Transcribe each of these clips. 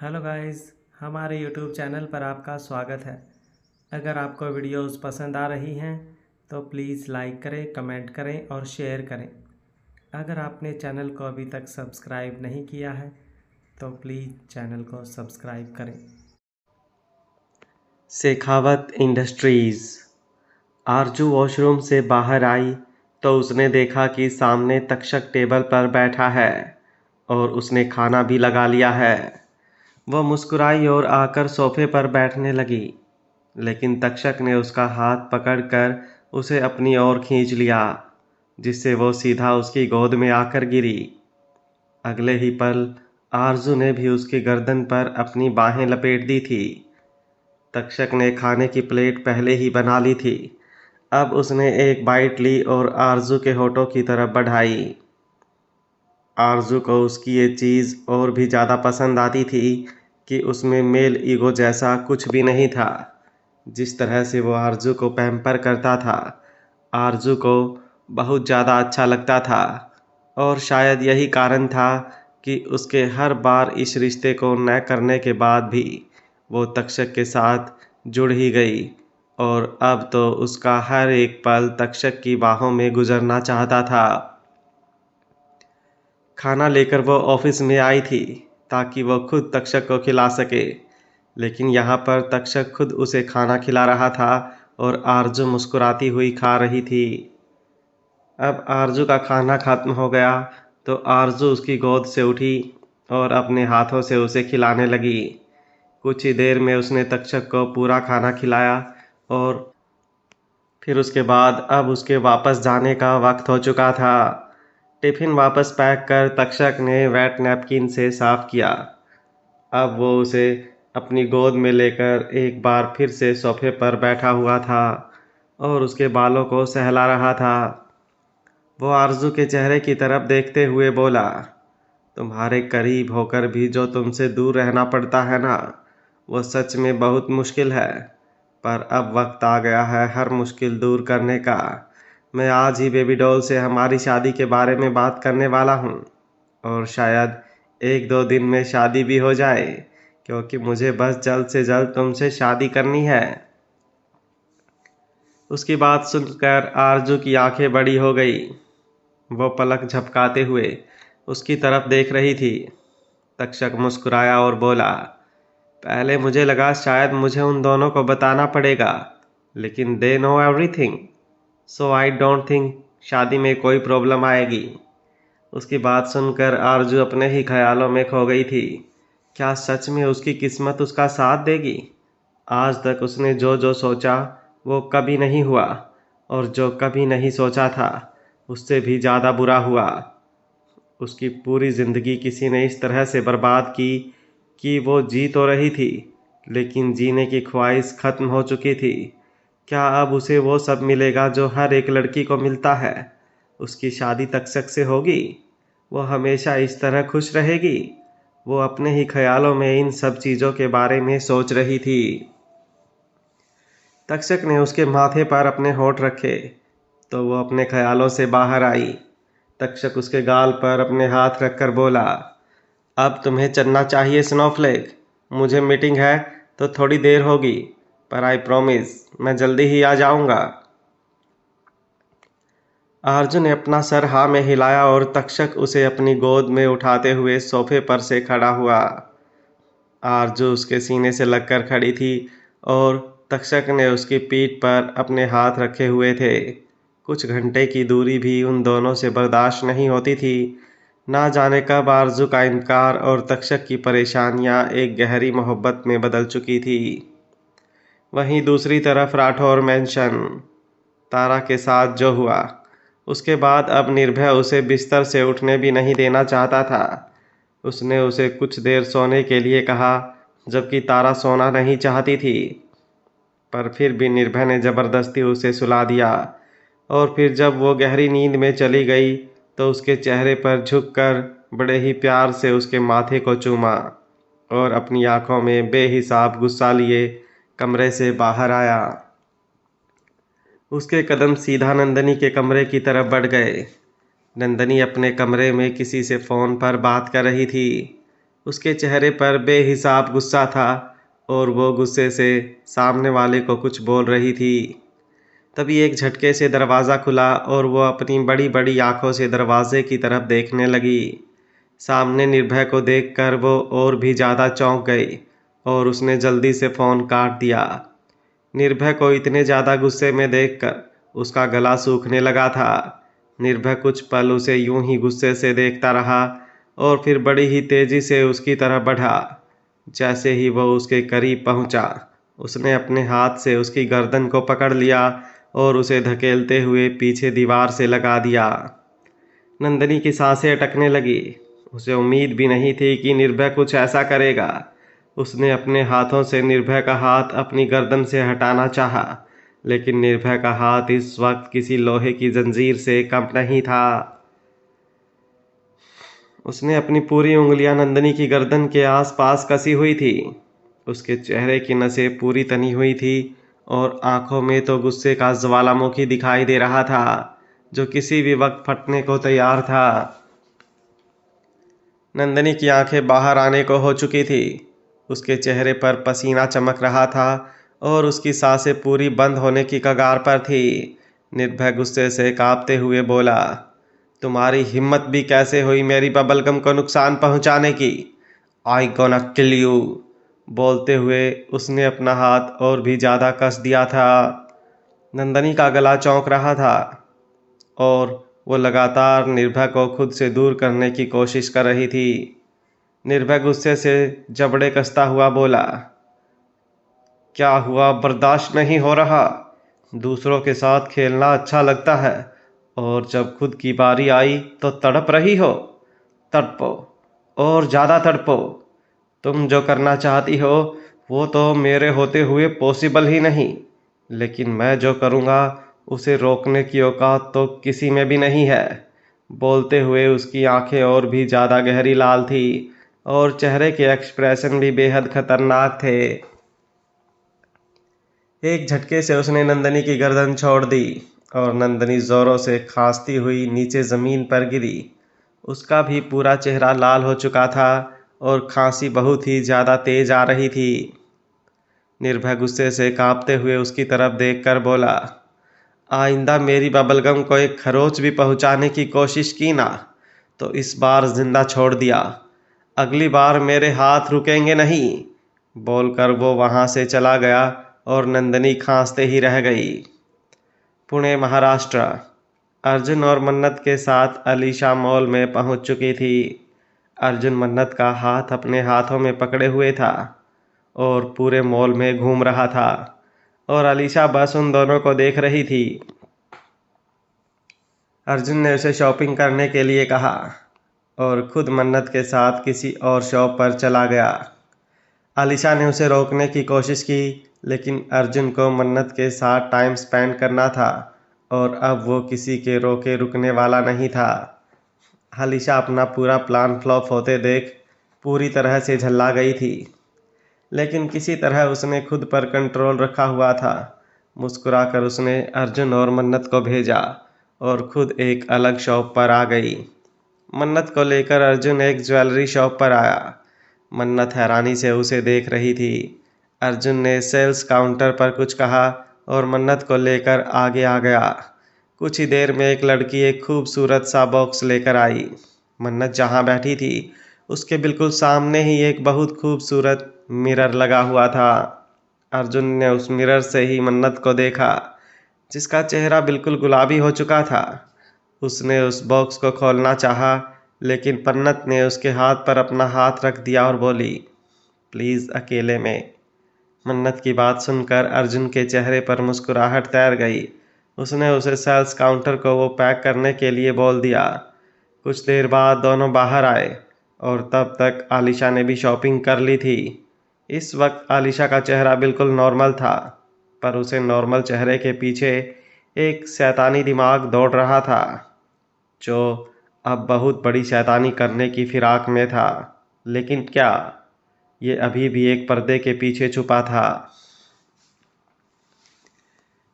Hello guys, हमारे YouTube channel पर आपका स्वागत है। अगर आपको वीडियोस पसंद आ रही हैं तो प्लीज़ लाइक करें, कमेंट करें और शेयर करें। अगर आपने चैनल को अभी तक सब्सक्राइब नहीं किया है तो प्लीज़ चैनल को सब्सक्राइब करें। शेखावत इंडस्ट्रीज। आरजू वॉशरूम से बाहर आई तो उसने देखा कि सामने तक्षक टेबल पर बैठा है और उसने खाना भी लगा लिया है। वह मुस्कुराई और आकर सोफे पर बैठने लगी, लेकिन तक्षक ने उसका हाथ पकड़कर उसे अपनी ओर खींच लिया, जिससे वो सीधा उसकी गोद में आकर गिरी। अगले ही पल आरजू ने भी उसकी गर्दन पर अपनी बाहें लपेट दी थी। तक्षक ने खाने की प्लेट पहले ही बना ली थी। अब उसने एक बाइट ली और आरजू के होठों की तरफ बढ़ाई। आरजू को उसकी ये चीज़ और भी ज़्यादा पसंद आती थी कि उसमें मेल ईगो जैसा कुछ भी नहीं था। जिस तरह से वो आरजू को पैम्पर करता था, आरजू को बहुत ज़्यादा अच्छा लगता था। और शायद यही कारण था कि उसके हर बार इस रिश्ते को न करने के बाद भी वो तक्षक के साथ जुड़ ही गई और अब तो उसका हर एक पल तक्षक की बाहों में गुजरना चाहता था। खाना लेकर वो ऑफिस में आई थी ताकि वो खुद तक्षक को खिला सके, लेकिन यहाँ पर तक्षक खुद उसे खाना खिला रहा था और आरजू मुस्कुराती हुई खा रही थी। अब आरजू का खाना खत्म हो गया तो आरजू उसकी गोद से उठी और अपने हाथों से उसे खिलाने लगी। कुछ ही देर में उसने तक्षक को पूरा खाना खिलाया और फिर उसके बाद अब उसके वापस जाने का वक्त हो चुका था। टिफिन वापस पैक कर तक्षक ने वेट नैपकिन से साफ किया। अब वो उसे अपनी गोद में लेकर एक बार फिर से सोफे पर बैठा हुआ था और उसके बालों को सहला रहा था। वो आरजू के चेहरे की तरफ देखते हुए बोला, तुम्हारे करीब होकर भी जो तुमसे दूर रहना पड़ता है ना, वो सच में बहुत मुश्किल है। पर अब वक्त आ गया है हर मुश्किल दूर करने का। मैं आज ही बेबी डॉल से हमारी शादी के बारे में बात करने वाला हूँ और शायद एक दो दिन में शादी भी हो जाए, क्योंकि मुझे बस जल्द से जल्द तुमसे शादी करनी है। उसकी बात सुनकर आरजू की आंखें बड़ी हो गई। वो पलक झपकाते हुए उसकी तरफ देख रही थी। तक्षक मुस्कुराया और बोला, पहले मुझे लगा शायद मुझे उन दोनों को बताना पड़ेगा, लेकिन they know everything, so I don't think शादी में कोई प्रॉब्लम आएगी। उसकी बात सुनकर आरजू अपने ही ख्यालों में खो गई थी। क्या सच में उसकी किस्मत उसका साथ देगी? आज तक उसने जो जो सोचा वो कभी नहीं हुआ, और जो कभी नहीं सोचा था उससे भी ज़्यादा बुरा हुआ। उसकी पूरी ज़िंदगी किसी ने इस तरह से बर्बाद की कि वो जी तो रही थी, लेकिन जीने की ख्वाहिश खत्म हो चुकी थी। क्या अब उसे वो सब मिलेगा जो हर एक लड़की को मिलता है? उसकी शादी तक्षक से होगी? वो हमेशा इस तरह खुश रहेगी? वो अपने ही ख्यालों में इन सब चीज़ों के बारे में सोच रही थी। तक्षक ने उसके माथे पर अपने होठ रखे तो वो अपने ख्यालों से बाहर आई। तक्षक उसके गाल पर अपने हाथ रखकर बोला, अब तुम्हें चलना चाहिए स्नोफ्लेक। मुझे मीटिंग है तो थोड़ी देर होगी, पर आई प्रॉमिस मैं जल्दी ही आ जाऊंगा। आरजू ने अपना सर हाँ में हिलाया और तक्षक उसे अपनी गोद में उठाते हुए सोफे पर से खड़ा हुआ। आरजू उसके सीने से लगकर खड़ी थी और तक्षक ने उसकी पीठ पर अपने हाथ रखे हुए थे। कुछ घंटे की दूरी भी उन दोनों से बर्दाश्त नहीं होती थी। ना जाने कब आरजू का इनकार और तक्षक की परेशानियां एक गहरी मोहब्बत में बदल चुकी थी। वहीं दूसरी तरफ राठौर मैंशन। तारा के साथ जो हुआ उसके बाद अब निर्भय उसे बिस्तर से उठने भी नहीं देना चाहता था। उसने उसे कुछ देर सोने के लिए कहा, जबकि तारा सोना नहीं चाहती थी, पर फिर भी निर्भय ने जबरदस्ती उसे सुला दिया। और फिर जब वो गहरी नींद में चली गई तो उसके चेहरे पर झुककर बड़े ही प्यार से उसके माथे को चूमा और अपनी आंखों में बेहिसाब गुस्सा लिए कमरे से बाहर आया। उसके कदम सीधा नंदनी के कमरे की तरफ बढ़ गए। नंदनी अपने कमरे में किसी से फ़ोन पर बात कर रही थी। उसके चेहरे पर बेहिसाब गुस्सा था और वो गुस्से से सामने वाले को कुछ बोल रही थी। तभी एक झटके से दरवाज़ा खुला और वो अपनी बड़ी बड़ी आंखों से दरवाजे की तरफ देखने लगी। सामने निर्भय को देखकर वो और भी ज़्यादा चौंक गई और उसने जल्दी से फ़ोन काट दिया। निर्भय को इतने ज़्यादा गुस्से में देखकर उसका गला सूखने लगा था। निर्भय कुछ पल उसे यूं ही गुस्से से देखता रहा और फिर बड़ी ही तेज़ी से उसकी तरफ बढ़ा। जैसे ही वो उसके करीब पहुंचा, उसने अपने हाथ से उसकी गर्दन को पकड़ लिया और उसे धकेलते हुए पीछे दीवार से लगा दिया। नंदिनी की सांसें अटकने लगी। उसे उम्मीद भी नहीं थी कि निर्भय कुछ ऐसा करेगा। उसने अपने हाथों से निर्भय का हाथ अपनी गर्दन से हटाना चाहा, लेकिन निर्भय का हाथ इस वक्त किसी लोहे की जंजीर से कम नहीं था। उसने अपनी पूरी उंगलियां नंदिनी की गर्दन के आसपास कसी हुई थी। उसके चेहरे की नसें पूरी तनी हुई थी और आंखों में तो गुस्से का ज्वालामुखी दिखाई दे रहा था, जो किसी भी वक्त फटने को तैयार था। नंदिनी की आंखें बाहर आने को हो चुकी थी। उसके चेहरे पर पसीना चमक रहा था और उसकी सांसें पूरी बंद होने की कगार पर थी। निर्भय गुस्से से कांपते हुए बोला, तुम्हारी हिम्मत भी कैसे हुई मेरी बबलगम को नुकसान पहुंचाने की? I gonna kill you. बोलते हुए उसने अपना हाथ और भी ज़्यादा कस दिया था। नंदिनी का गला चौंक रहा था और वो लगातार निर्भय को खुद से दूर करने की कोशिश कर रही थी। निर्भय गुस्से से जबड़े कसता हुआ बोला, क्या हुआ, बर्दाश्त नहीं हो रहा? दूसरों के साथ खेलना अच्छा लगता है और जब खुद की बारी आई तो तड़प रही हो। तड़पो और ज़्यादा तड़पो। तुम जो करना चाहती हो वो तो मेरे होते हुए पॉसिबल ही नहीं, लेकिन मैं जो करूँगा उसे रोकने की औकात तो किसी में भी नहीं है। बोलते हुए उसकी आंखें और भी ज़्यादा गहरी लाल थी और चेहरे के एक्सप्रेशन भी बेहद खतरनाक थे। एक झटके से उसने नंदिनी की गर्दन छोड़ दी और नंदिनी जोरों से खांसती हुई नीचे ज़मीन पर गिरी। उसका भी पूरा चेहरा लाल हो चुका था और खांसी बहुत ही ज़्यादा तेज आ रही थी। निर्भय गुस्से से कांपते हुए उसकी तरफ देखकर बोला, आइंदा मेरी बबलगम को एक खरोच भी पहुंचाने की कोशिश की ना तो इस बार जिंदा छोड़ दिया। अगली बार मेरे हाथ रुकेंगे नहीं। बोलकर वो वहां से चला गया और नंदिनी खांसते ही रह गई। पुणे, महाराष्ट्र। अर्जुन और मन्नत के साथ अलीशा मॉल में पहुंच चुकी थी। अर्जुन मन्नत का हाथ अपने हाथों में पकड़े हुए था और पूरे मॉल में घूम रहा था और अलीशा बस उन दोनों को देख रही थी। अर्जुन ने उसे शॉपिंग करने के लिए कहा और खुद मन्नत के साथ किसी और शॉप पर चला गया। अलीशा ने उसे रोकने की कोशिश की, लेकिन अर्जुन को मन्नत के साथ टाइम स्पेंड करना था और अब वो किसी के रोके रुकने वाला नहीं था। अलीशा अपना पूरा प्लान फ्लॉप होते देख पूरी तरह से झल्ला गई थी, लेकिन किसी तरह उसने खुद पर कंट्रोल रखा हुआ था। मुस्कुराकर उसने अर्जुन और मन्नत को भेजा और खुद एक अलग शॉप पर आ गई। मन्नत को लेकर अर्जुन एक ज्वेलरी शॉप पर आया। मन्नत हैरानी से उसे देख रही थी। अर्जुन ने सेल्स काउंटर पर कुछ कहा और मन्नत को लेकर आगे आ गया। कुछ ही देर में एक लड़की एक खूबसूरत सा बॉक्स लेकर आई। मन्नत जहाँ बैठी थी उसके बिल्कुल सामने ही एक बहुत खूबसूरत मिरर लगा हुआ था। अर्जुन ने उस मिरर से ही मन्नत को देखा, जिसका चेहरा बिल्कुल गुलाबी हो चुका था। उसने उस बॉक्स को खोलना चाहा, लेकिन मन्नत ने उसके हाथ पर अपना हाथ रख दिया और बोली, प्लीज़ अकेले में। मन्नत की बात सुनकर अर्जुन के चेहरे पर मुस्कुराहट तैर गई। उसने उसे सेल्स काउंटर को वो पैक करने के लिए बोल दिया। कुछ देर बाद दोनों बाहर आए और तब तक आलिशा ने भी शॉपिंग कर ली थी। इस वक्त आलिशा का चेहरा बिल्कुल नॉर्मल था, पर उसे नॉर्मल चेहरे के पीछे एक शैतानी दिमाग दौड़ रहा था, जो अब बहुत बड़ी शैतानी करने की फिराक में था। लेकिन क्या ये अभी भी एक पर्दे के पीछे छुपा था?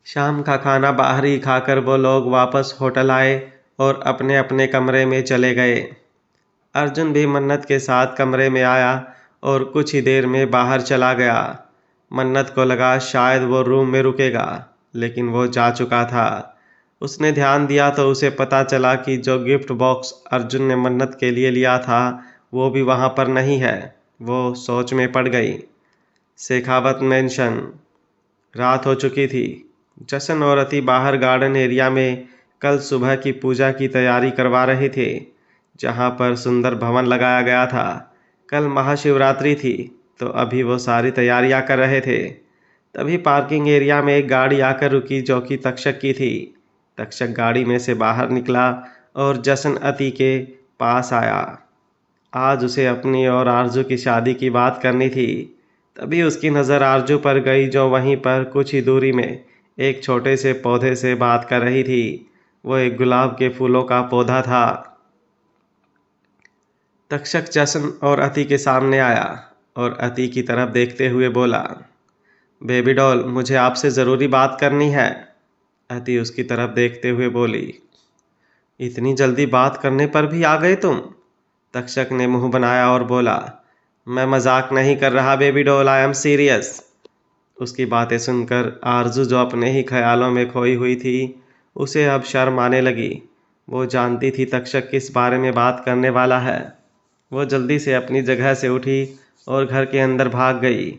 शाम का खाना बाहर ही खाकर वो लोग वापस होटल आए और अपने अपने कमरे में चले गए। अर्जुन भी मन्नत के साथ कमरे में आया और कुछ ही देर में बाहर चला गया। मन्नत को लगा शायद वो रूम में रुकेगा, लेकिन वो जा चुका था। उसने ध्यान दिया तो उसे पता चला कि जो गिफ्ट बॉक्स अर्जुन ने मन्नत के लिए लिया था वो भी वहाँ पर नहीं है। वो सोच में पड़ गई। शेखावत मेंशन। रात हो चुकी थी। जशन और अति बाहर गार्डन एरिया में कल सुबह की पूजा की तैयारी करवा रहे थे, जहाँ पर सुंदर भवन लगाया गया था। कल महाशिवरात्रि थी तो अभी वो सारी तैयारियां कर रहे थे। तभी पार्किंग एरिया में एक गाड़ी आकर रुकी जो कि तक्षक की थी। तक्षक गाड़ी में से बाहर निकला और जशन अति के पास आया। आज उसे अपनी और आरजू की शादी की बात करनी थी। तभी उसकी नज़र आरजू पर गई जो वहीं पर कुछ ही दूरी में एक छोटे से पौधे से बात कर रही थी। वो एक गुलाब के फूलों का पौधा था। तक्षक जशन और अति के सामने आया और अति की तरफ देखते हुए बोला, बेबी डॉल, मुझे आपसे ज़रूरी बात करनी है। अति उसकी तरफ देखते हुए बोली, इतनी जल्दी बात करने पर भी आ गए तुम? तक्षक ने मुंह बनाया और बोला, मैं मजाक नहीं कर रहा baby doll, I am serious. उसकी बातें सुनकर आरजू जो अपने ही ख्यालों में खोई हुई थी, उसे अब शर्म आने लगी। वो जानती थी तक्षक किस बारे में बात करने वाला है। वो जल्दी से अपनी जगह से उठी और घर के अंदर भाग गई।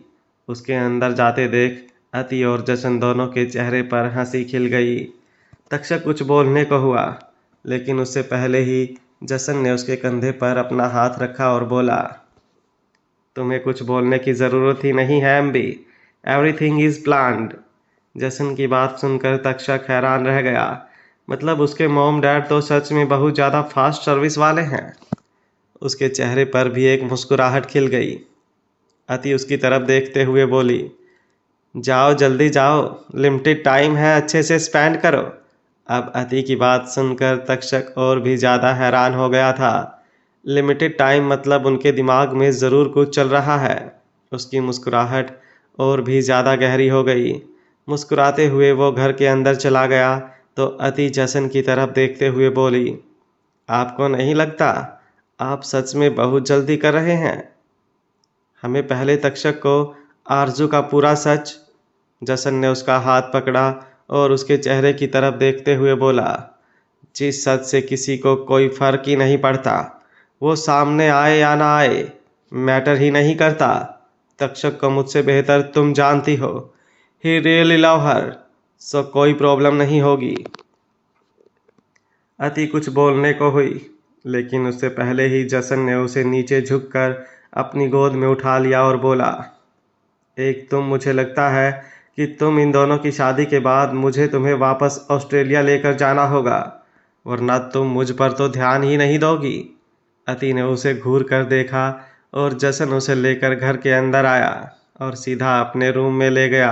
उसके अंदर जाते देख अति और जशन दोनों के चेहरे पर हंसी खिल गई। तक्षक कुछ बोलने को हुआ, लेकिन उससे पहले ही जशन ने उसके कंधे पर अपना हाथ रखा और बोला, तुम्हें कुछ बोलने की ज़रूरत ही नहीं है एम्बी, एवरीथिंग इज़ प्लान्ड। जशन की बात सुनकर तक्षक हैरान रह गया। मतलब उसके मॉम डैड तो सच में बहुत ज़्यादा फास्ट सर्विस वाले हैं। उसके चेहरे पर भी एक मुस्कुराहट खिल गई। अति उसकी तरफ देखते हुए बोली, जाओ जल्दी जाओ, लिमिटेड टाइम है, अच्छे से स्पेंड करो। अब अति की बात सुनकर तक्षक और भी ज़्यादा हैरान हो गया था। लिमिटेड टाइम मतलब उनके दिमाग में ज़रूर कुछ चल रहा है। उसकी मुस्कुराहट और भी ज़्यादा गहरी हो गई। मुस्कुराते हुए वो घर के अंदर चला गया तो अति जशन की तरफ देखते हुए बोली, आपको नहीं लगता आप सच में बहुत जल्दी कर रहे हैं? हमें पहले तक्षक को आरजू का पूरा सच। जशन ने उसका हाथ पकड़ा और उसके चेहरे की तरफ देखते हुए बोला, जिस सच से किसी को कोई फर्क ही नहीं पड़ता, वो सामने आए या ना आए, मैटर ही नहीं करता। तक्षक को मुझसे बेहतर तुम जानती हो। ही रियली लव हर, सो कोई प्रॉब्लम नहीं होगी। अति कुछ बोलने को हुई, लेकिन उससे पहले ही जशन ने उसे नीचे झुककर अपनी गोद में उठा लिया और बोला, एक तुम, मुझे लगता है कि तुम इन दोनों की शादी के बाद मुझे तुम्हें वापस ऑस्ट्रेलिया लेकर जाना होगा, वरना तुम मुझ पर तो ध्यान ही नहीं दोगी। अति ने उसे घूर कर देखा और जशन उसे लेकर घर के अंदर आया और सीधा अपने रूम में ले गया।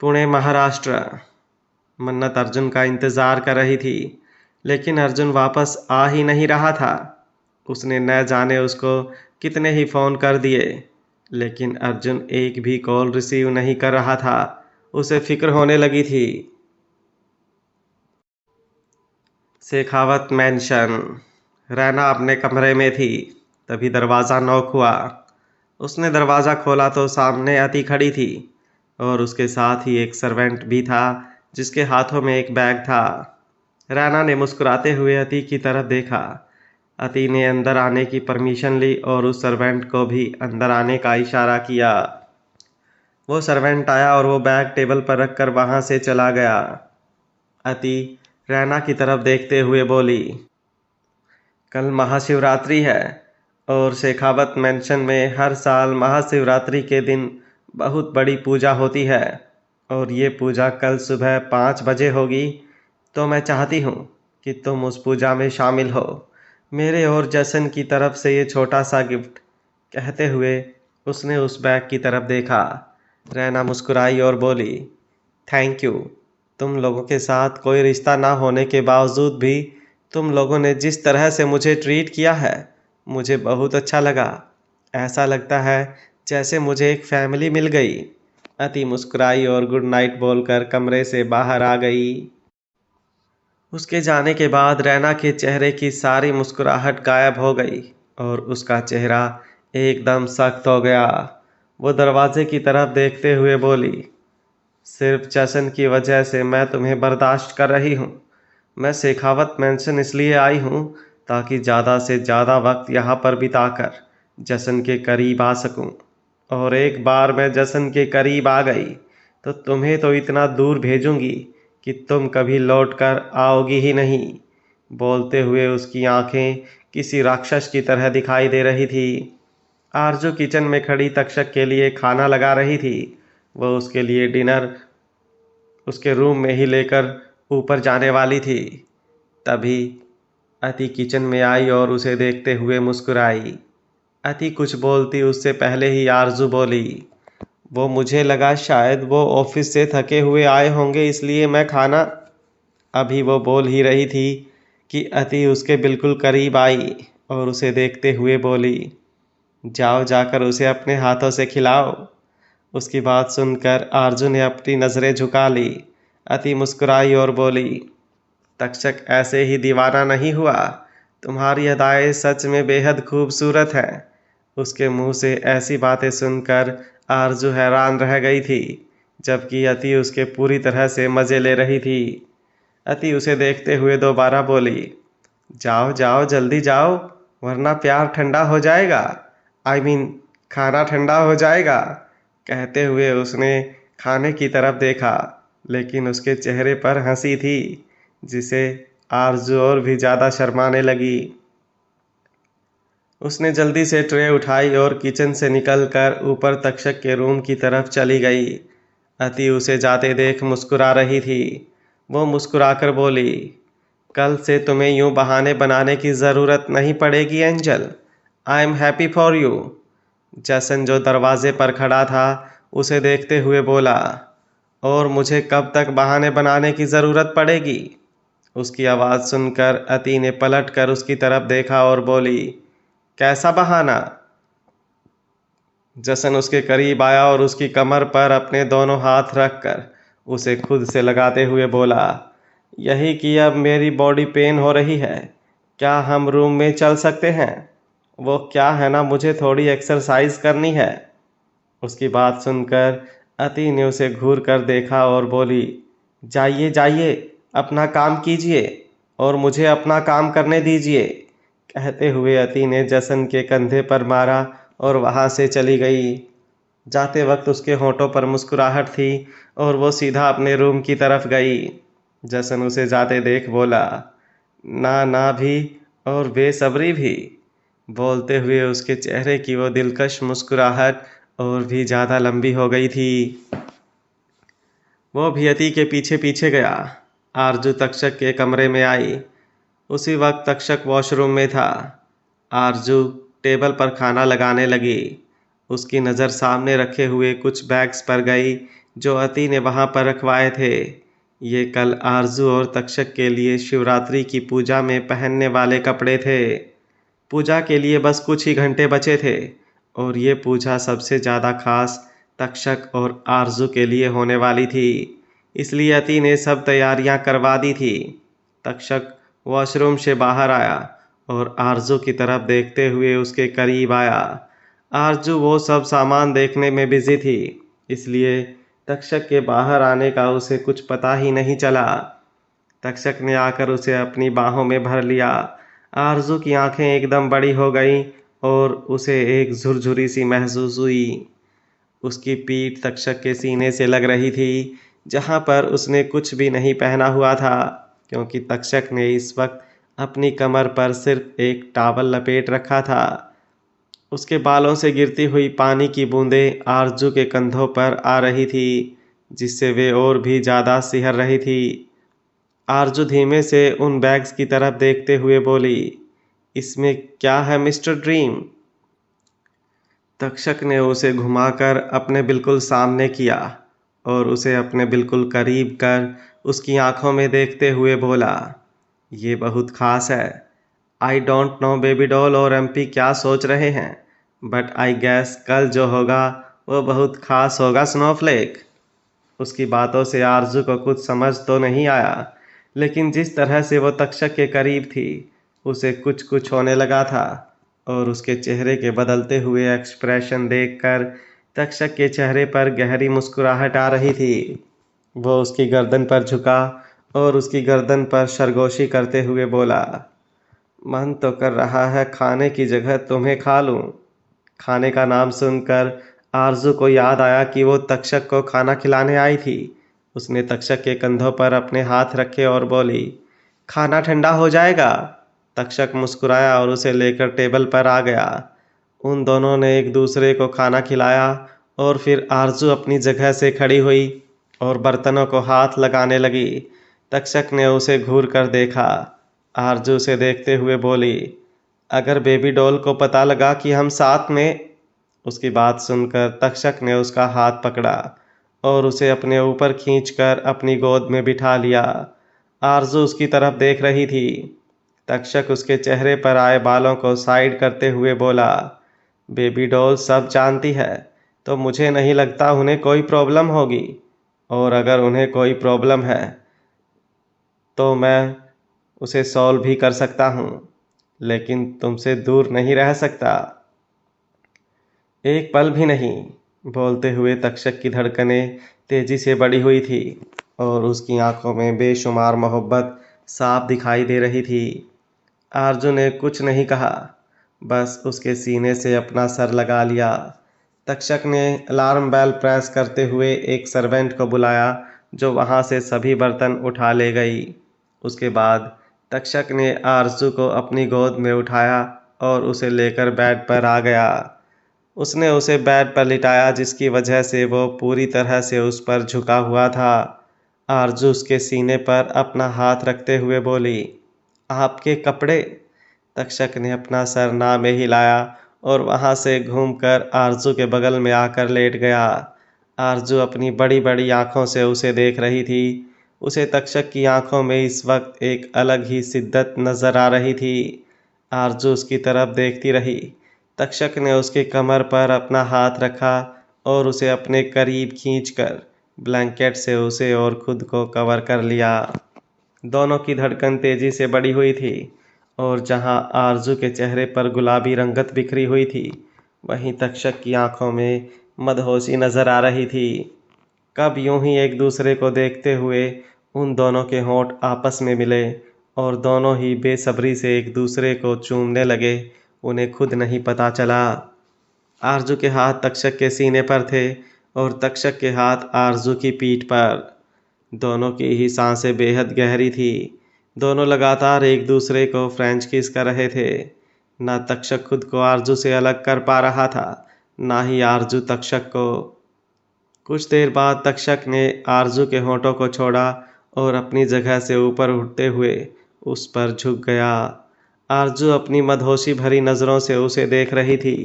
पुणे, महाराष्ट्र। मन्नत अर्जुन का इंतज़ार कर रही थी, लेकिन अर्जुन वापस आ ही नहीं रहा था। उसने न जाने उसको कितने ही फ़ोन कर दिए, लेकिन अर्जुन एक भी कॉल रिसीव नहीं कर रहा था। उसे फिक्र होने लगी थी। शेखावत मैंशन। रैना अपने कमरे में थी, तभी दरवाज़ा नॉक हुआ। उसने दरवाज़ा खोला तो सामने अति खड़ी थी और उसके साथ ही एक सर्वेंट भी था जिसके हाथों में एक बैग था। रैना ने मुस्कुराते हुए अति की तरफ देखा। अति ने अंदर आने की परमिशन ली और उस सर्वेंट को भी अंदर आने का इशारा किया। वो सर्वेंट आया और वो बैग टेबल पर रखकर वहाँ से चला गया। अति रैना की तरफ देखते हुए बोली, कल महाशिवरात्रि है और शेखावत मैंशन में हर साल महाशिवरात्रि के दिन बहुत बड़ी पूजा होती है और ये पूजा कल सुबह 5 बजे होगी। तो मैं चाहती हूँ कि तुम उस पूजा में शामिल हो, मेरे और जशन की तरफ से ये छोटा सा गिफ्ट। कहते हुए उसने उस बैग की तरफ देखा। रैना मुस्कुराई और बोली, थैंक यू। तुम लोगों के साथ कोई रिश्ता ना होने के बावजूद भी तुम लोगों ने जिस तरह से मुझे ट्रीट किया है, मुझे बहुत अच्छा लगा। ऐसा लगता है जैसे मुझे एक फैमिली मिल गई। अति मुस्कुराई और गुड नाइट बोलकर कमरे से बाहर आ गई। उसके जाने के बाद रैना के चेहरे की सारी मुस्कुराहट गायब हो गई और उसका चेहरा एकदम सख्त हो गया। वो दरवाजे की तरफ देखते हुए बोली, सिर्फ जशन की वजह से मैं तुम्हें बर्दाश्त कर रही हूँ। मैं शेखावत मेंशन इसलिए आई हूँ ताकि ज़्यादा से ज़्यादा वक्त यहाँ पर बिताकर जशन के करीब आ सकूँ। और एक बार मैं जशन के करीब आ गई तो तुम्हें तो इतना दूर भेजूंगी कि तुम कभी लौट कर आओगी ही नहीं। बोलते हुए उसकी आंखें किसी राक्षस की तरह दिखाई दे रही थी। आरजू किचन में खड़ी तक्षक के लिए खाना लगा रही थी। वो उसके लिए डिनर उसके रूम में ही लेकर ऊपर जाने वाली थी। तभी अति किचन में आई और उसे देखते हुए मुस्कुराई। अति कुछ बोलती उससे पहले ही आरजू बोली, वो मुझे लगा शायद वो ऑफिस से थके हुए आए होंगे इसलिए मैं खाना। अभी वो बोल ही रही थी कि अति उसके बिल्कुल करीब आई और उसे देखते हुए बोली, जाओ जाकर उसे अपने हाथों से खिलाओ। उसकी बात सुनकर आरजू ने अपनी नज़रें झुका ली। अति मुस्कुराई और बोली, तक्षक ऐसे ही दीवाना नहीं हुआ। तुम्हारी अदाएं सच में बेहद खूबसूरत हैं। उसके मुंह से ऐसी बातें सुनकर आरजू हैरान रह गई थी, जबकि अति उसके पूरी तरह से मज़े ले रही थी। अति उसे देखते हुए दोबारा बोली, जाओ जाओ जल्दी जाओ, वरना प्यार ठंडा हो जाएगा। खाना ठंडा हो जाएगा। कहते हुए उसने खाने की तरफ देखा, लेकिन उसके चेहरे पर हंसी थी, जिसे आरजू और भी ज़्यादा शर्माने लगी। उसने जल्दी से ट्रे उठाई और किचन से निकलकर ऊपर तक्षक के रूम की तरफ चली गई। अति उसे जाते देख मुस्कुरा रही थी। वो मुस्कुराकर बोली, कल से तुम्हें यूं बहाने बनाने की ज़रूरत नहीं पड़ेगी angel. I am happy for you. Jason जो दरवाजे पर खड़ा था उसे देखते हुए बोला, और मुझे कब तक बहाने बनाने की ज़रूरत पड़ेगी? उसकी आवाज़ सुनकर अति ने पलट कर उसकी तरफ देखा और बोली, कैसा बहाना? जसन उसके करीब आया और उसकी कमर पर अपने दोनों हाथ रखकर उसे खुद से लगाते हुए बोला, यही कि अब मेरी बॉडी पेन हो रही है, क्या हम रूम में चल सकते हैं? वो क्या है ना, मुझे थोड़ी एक्सरसाइज करनी है। उसकी बात सुनकर अति ने उसे घूर कर देखा और बोली, जाइए जाइए, अपना काम कीजिए और मुझे अपना काम करने दीजिए। कहते हुए अति ने जसन के कंधे पर मारा और वहाँ से चली गई। जाते वक्त उसके होठों पर मुस्कुराहट थी और वो सीधा अपने रूम की तरफ गई। जसन उसे जाते देख बोला, ना ना भी और बेसब्री भी। बोलते हुए उसके चेहरे की वो दिलकश मुस्कुराहट और भी ज़्यादा लंबी हो गई थी। वो भी अति के पीछे पीछे गया। आरजू तक्षक के कमरे में आई। उसी वक्त तक्षक वॉशरूम में था। आरजू टेबल पर खाना लगाने लगी। उसकी नज़र सामने रखे हुए कुछ बैग्स पर गई जो अति ने वहाँ पर रखवाए थे। ये कल आरजू और तक्षक के लिए शिवरात्रि की पूजा में पहनने वाले कपड़े थे। पूजा के लिए बस कुछ ही घंटे बचे थे और ये पूजा सबसे ज़्यादा खास तक्षक और आरजू के लिए होने वाली थी, इसलिए अति ने सब तैयारियां करवा दी थी। तक्षक वॉशरूम से बाहर आया और आरजू की तरफ देखते हुए उसके करीब आया। आरजू वो सब सामान देखने में बिजी थी, इसलिए तक्षक के बाहर आने का उसे कुछ पता ही नहीं चला। तक्षक ने आकर उसे अपनी बाहों में भर लिया। आरजू की आंखें एकदम बड़ी हो गईं और उसे एक झुरझुरी सी महसूस हुई। उसकी पीठ तक्षक के सीने से लग रही थी, जहां पर उसने कुछ भी नहीं पहना हुआ था, क्योंकि तक्षक ने इस वक्त अपनी कमर पर सिर्फ एक टॉवल लपेट रखा था। उसके बालों से गिरती हुई पानी की बूंदें आरजू के कंधों पर आ रही थी, जिससे वे और भी ज़्यादा सिहर रही थी। आरजू धीमे से उन बैग्स की तरफ देखते हुए बोली, इसमें क्या है मिस्टर ड्रीम? तक्षक ने उसे घुमाकर अपने बिल्कुल सामने किया और उसे अपने बिल्कुल करीब कर उसकी आंखों में देखते हुए बोला, ये बहुत खास है। I don't know baby doll और एमपी क्या सोच रहे हैं, बट आई गैस कल जो होगा वो बहुत खास होगा स्नोफ्लेक। उसकी बातों से आरजू को कुछ समझ तो नहीं आया, लेकिन जिस तरह से वो तक्षक के करीब थी उसे कुछ कुछ होने लगा था, और उसके चेहरे के बदलते हुए एक्सप्रेशन देखकर तक्षक के चेहरे पर गहरी मुस्कुराहट आ रही थी। वो उसकी गर्दन पर झुका और उसकी गर्दन पर सरगोशी करते हुए बोला, मन तो कर रहा है खाने की जगह तुम्हें खा लूं। खाने का नाम सुनकर आरजू को याद आया कि वो तक्षक को खाना खिलाने आई थी। उसने तक्षक के कंधों पर अपने हाथ रखे और बोली, खाना ठंडा हो जाएगा। तक्षक मुस्कुराया और उसे लेकर टेबल पर आ गया। उन दोनों ने एक दूसरे को खाना खिलाया और फिर आरजू अपनी जगह से खड़ी हुई और बर्तनों को हाथ लगाने लगी। तक्षक ने उसे घूर कर देखा। आरजू उसे देखते हुए बोली, अगर बेबी डॉल को पता लगा कि हम साथ में। उसकी बात सुनकर तक्षक ने उसका हाथ पकड़ा और उसे अपने ऊपर खींचकर अपनी गोद में बिठा लिया। आरजू उसकी तरफ देख रही थी। तक्षक उसके चेहरे पर आए बालों को साइड करते हुए बोला, बेबी डॉल सब जानती है, तो मुझे नहीं लगता उन्हें कोई प्रॉब्लम होगी, और अगर उन्हें कोई प्रॉब्लम है तो मैं उसे सॉल्व भी कर सकता हूँ, लेकिन तुमसे दूर नहीं रह सकता, एक पल भी नहीं। बोलते हुए तक्षक की धड़कनें तेजी से बढ़ी हुई थी और उसकी आंखों में बेशुमार मोहब्बत साफ दिखाई दे रही थी। आरजू ने कुछ नहीं कहा, बस उसके सीने से अपना सर लगा लिया। तक्षक ने अलार्म बेल प्रेस करते हुए एक सर्वेंट को बुलाया जो वहां से सभी बर्तन उठा ले गई। उसके बाद तक्षक ने आरजू को अपनी गोद में उठाया और उसे लेकर बेड पर आ गया। उसने उसे बेड पर लिटाया जिसकी वजह से वो पूरी तरह से उस पर झुका हुआ था। आरजू उसके सीने पर अपना हाथ रखते हुए बोली, आपके कपड़े। तक्षक ने अपना सर ना में हिलाया और वहां से घूमकर आरजू के बगल में आकर लेट गया। आरजू अपनी बड़ी बड़ी आंखों से उसे देख रही थी। उसे तक्षक की आंखों में इस वक्त एक अलग ही शिद्दत नजर आ रही थी। आरजू उसकी तरफ देखती रही। तक्षक ने उसके कमर पर अपना हाथ रखा और उसे अपने करीब खींचकर ब्लैंकेट से उसे और खुद को कवर कर लिया। दोनों की धड़कन तेजी से बढ़ी हुई थी और जहां आरजू के चेहरे पर गुलाबी रंगत बिखरी हुई थी, वहीं तक्षक की आंखों में मदहोशी नजर आ रही थी। कब यूं ही एक दूसरे को देखते हुए उन दोनों के होंठ आपस में मिले और दोनों ही बेसब्री से एक दूसरे को चूमने लगे, उन्हें खुद नहीं पता चला। आरजू के हाथ तक्षक के सीने पर थे और तक्षक के हाथ आरजू की पीठ पर। दोनों की ही सांसें बेहद गहरी थी। दोनों लगातार एक दूसरे को फ्रेंच किस कर रहे थे। न तक्षक खुद को आरजू से अलग कर पा रहा था, ना ही आरजू तक्षक को। कुछ देर बाद तक्षक ने आरजू के होंठों को छोड़ा और अपनी जगह से ऊपर उठते हुए उस पर झुक गया। आरजू अपनी मदहोशी भरी नज़रों से उसे देख रही थी।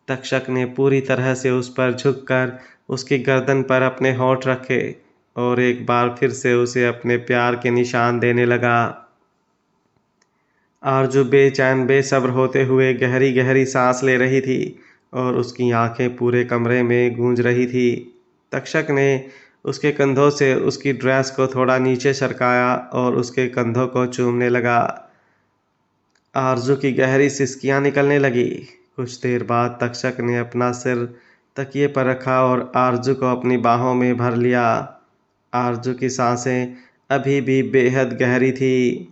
तक्षक ने पूरी तरह से उस पर झुककर उसकी गर्दन पर अपने होंठ रखे और एक बार फिर से उसे अपने प्यार के निशान देने लगा। आरजू बेचैन बेसब्र होते हुए गहरी गहरी सांस ले रही थी और उसकी आंखें पूरे कमरे में गूंज रही थी। तक्षक ने उसके कंधों से उसकी ड्रेस को थोड़ा नीचे सरकाया और उसके कंधों को चूमने लगा। आरजू की गहरी सिसकियां निकलने लगी। कुछ देर बाद तक्षक ने अपना सिर तकिए पर रखा और आरजू को अपनी बाहों में भर लिया। आरजू की सांसें अभी भी बेहद गहरी थी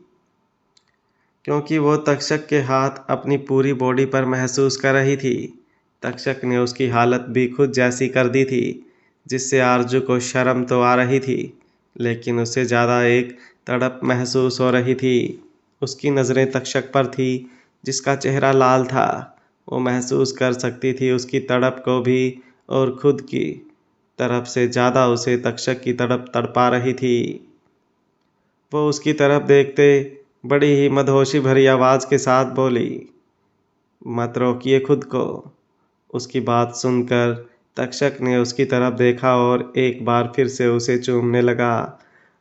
क्योंकि वो तक्षक के हाथ अपनी पूरी बॉडी पर महसूस कर रही थी। तक्षक ने उसकी हालत भी खुद जैसी कर दी थी, जिससे आरजू को शर्म तो आ रही थी, लेकिन उससे ज़्यादा एक तड़प महसूस हो रही थी। उसकी नज़रें तक्षक पर थी, जिसका चेहरा लाल था। वो महसूस कर सकती थी उसकी तड़प को भी, और खुद की तरफ से ज़्यादा उसे तक्षक की तड़प तड़पा रही थी। वो उसकी तरफ देखते बड़ी ही मदहोशी भरी आवाज़ के साथ बोली, मत रोकिए खुद को। उसकी बात सुनकर तक्षक ने उसकी तरफ देखा और एक बार फिर से उसे चूमने लगा।